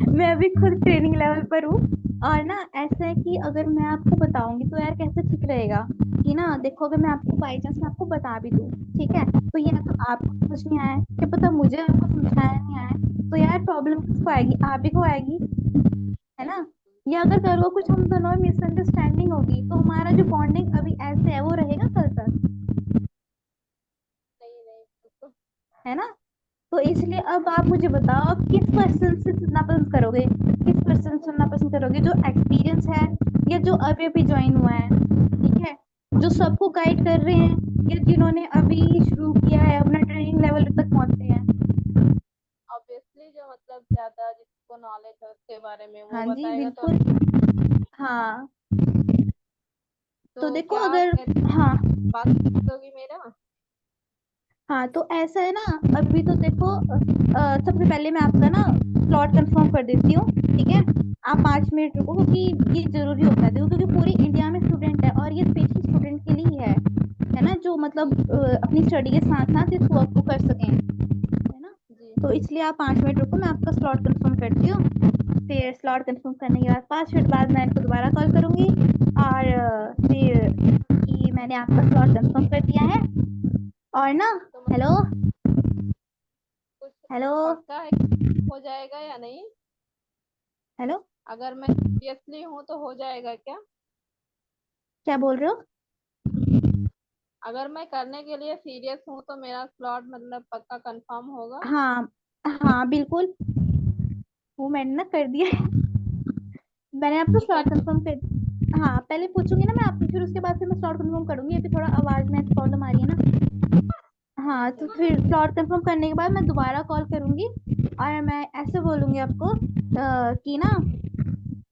[SPEAKER 4] मैं अभी खुद ट्रेनिंग लेवल पर हूँ। और ना ऐसा है कि अगर मैं आपको बताऊंगी तो यार कैसे ठीक रहेगा कि ना, देखो अगर मैं आपको बाई चांस मैं आपको बता भी दूँ, ठीक है, तो ये ना तो आपको समझ नहीं आया, क्या पता मुझे आपको समझाया नहीं आया, तो यार प्रॉब्लम किसको आएगी, आप ही को आएगी, है ना। या अगर करो कुछ हम दोनों में मिसअंडरस्टैंडिंग होगी तो हमारा जो बॉन्डिंग अभी ऐसे है वो रहेगा कल तक,
[SPEAKER 2] नहीं नहीं तो
[SPEAKER 4] है ना। तो इसलिए अब आप मुझे बताओ, आप किस पर्सन से सुनना पसंद करोगे, किस पर्सन से सुनना पसंद करोगे, जो एक्सपीरियंस है या जो अभी अभी ज्वाइन हुआ है, ठीक है, जो सबको गाइड कर रहे हैं या जिन्होंने अभी शुरू किया है, अपना ट्रेनिंग लेवल तक पहुंचे हैं।
[SPEAKER 2] ऑब्वियसली जो मतलब ज्यादा जिसको नॉलेज है उसके बारे में वो
[SPEAKER 4] हाँ जी
[SPEAKER 2] बताएगा तो।
[SPEAKER 4] बिल्कुल। हाँ तो
[SPEAKER 2] तो
[SPEAKER 4] देखो
[SPEAKER 2] क्या
[SPEAKER 4] अगर,
[SPEAKER 2] कहते हैं,
[SPEAKER 4] हाँ
[SPEAKER 2] बात कर दोगी मेरा?
[SPEAKER 4] हाँ तो ऐसा है ना, अभी तो देखो सबसे पहले मैं आपका ना स्लॉट कंफर्म कर देती हूँ, ठीक है। आप 5 मिनट रुको, क्योंकि ये जरूरी होता है देखो, क्योंकि पूरे इंडिया में स्टूडेंट है और ये स्पेशली स्टूडेंट के लिए ही है ना, जो मतलब अपनी स्टडी के साथ साथ इस वर्क को कर सकें, है ना।
[SPEAKER 2] जी
[SPEAKER 4] तो इसलिए आप 5 मिनट रुको, मैं आपका स्लॉट कंफर्म करती हूँ। फिर स्लॉट कंफर्म करने के बाद 5 मिनट बाद मैं आपको दोबारा कॉल करूंगी, और फिर कि मैंने आपका स्लॉट कंफर्म कर दिया है। और ना,
[SPEAKER 2] तो
[SPEAKER 4] हेलो
[SPEAKER 2] कुछ
[SPEAKER 4] हेलो
[SPEAKER 2] पक्का है कि हो जाएगा या नहीं?
[SPEAKER 4] हेलो,
[SPEAKER 2] अगर मैं सीरियसली हूँ तो हो जाएगा क्या?
[SPEAKER 4] क्या बोल रहे हो।
[SPEAKER 2] अगर मैं करने के लिए सीरियस हूँ तो मेरा स्लॉट मतलब पक्का कंफर्म होगा?
[SPEAKER 4] हाँ हाँ बिल्कुल, वो मैंने ना कर दिया है। मैंने आपको
[SPEAKER 2] ठीक है।
[SPEAKER 4] स्लॉट कंफर्म कर, हाँ पहले पूछूंगी ना मैं आपसे, फिर उसके बाद फिर मैं स्लॉट कंफर्म करूंगी, अभी थोड़ा आवाज में प्रॉब्लम आ रही है ना।
[SPEAKER 2] जी
[SPEAKER 4] हाँ तो
[SPEAKER 2] जी
[SPEAKER 4] फिर स्लॉट कंफर्म करने के बाद मैं दोबारा कॉल करूंगी, और मैं ऐसे बोलूंगी आपको कि ना,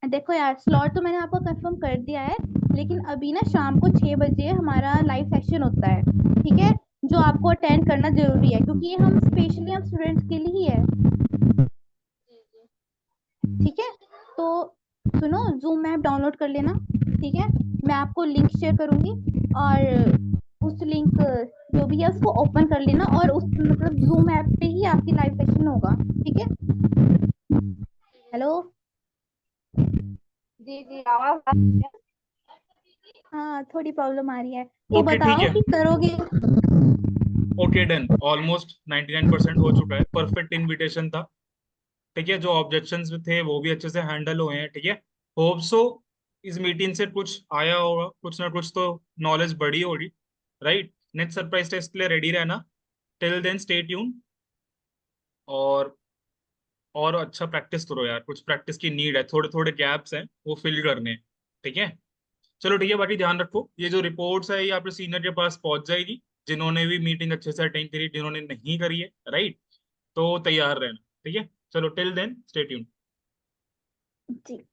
[SPEAKER 4] देखो यार स्लॉट तो मैंने आपको कंफर्म कर दिया है, लेकिन अभी ना शाम को 6 बजे हमारा लाइव सेशन होता है, ठीक है, जो आपको अटेंड करना जरूरी है, क्योंकि ये हम स्पेशली हम स्टूडेंट्स के लिए ही है,
[SPEAKER 2] जी जी।
[SPEAKER 4] ठीक है। तो सुनो, जूम ऐप डाउनलोड कर लेना, ठीक है, मैं आपको लिंक शेयर करूंगी, और उस लिंक जो भी है उसको ओपन कर लेना, और उस मतलब जूम ऐप पे ही आपकी लाइव सेशन होगा, ठीक है। हेलो,
[SPEAKER 2] जी जी, आवाज आ रही है?
[SPEAKER 4] हाँ थोड़ी प्रॉब्लम आ रही है, तो
[SPEAKER 1] ओके ठीक
[SPEAKER 4] बताओ
[SPEAKER 1] है।
[SPEAKER 4] कि करोगे।
[SPEAKER 1] ओके डन, ऑलमोस्ट 99% हो चुका है, परफेक्ट इनविटेशन था। ठीक है, जो ऑब्जेक्शंस थे वो भी अच्छे से हैंडल हुए हैं। ठीक है, होप सो इस मीटिंग से कुछ आया होगा, कुछ ना कुछ तो नॉलेज बढ़ी होगी। राइट, नेक्स्ट सरप्राइज टेस्ट के लिए रेडी रहना। टिल देन स्टे ट्यून, और और अच्छा प्रैक्टिस करो यार, कुछ प्रैक्टिस की नीड है, थोड़े थोड़े गैप्स हैं वो फिल करने हैं। ठीक है, चलो ठीक है, बाकी ध्यान रखो, ये जो रिपोर्ट्स है ये आपके सीनियर के पास पहुंच जाएगी, जिन्होंने भी मीटिंग अच्छे से अटेंड करी, जिन्होंने नहीं करी है, राइट। तो तैयार रहना। ठीक है, चलो टिल देन स्टे ट्यून।
[SPEAKER 4] जी।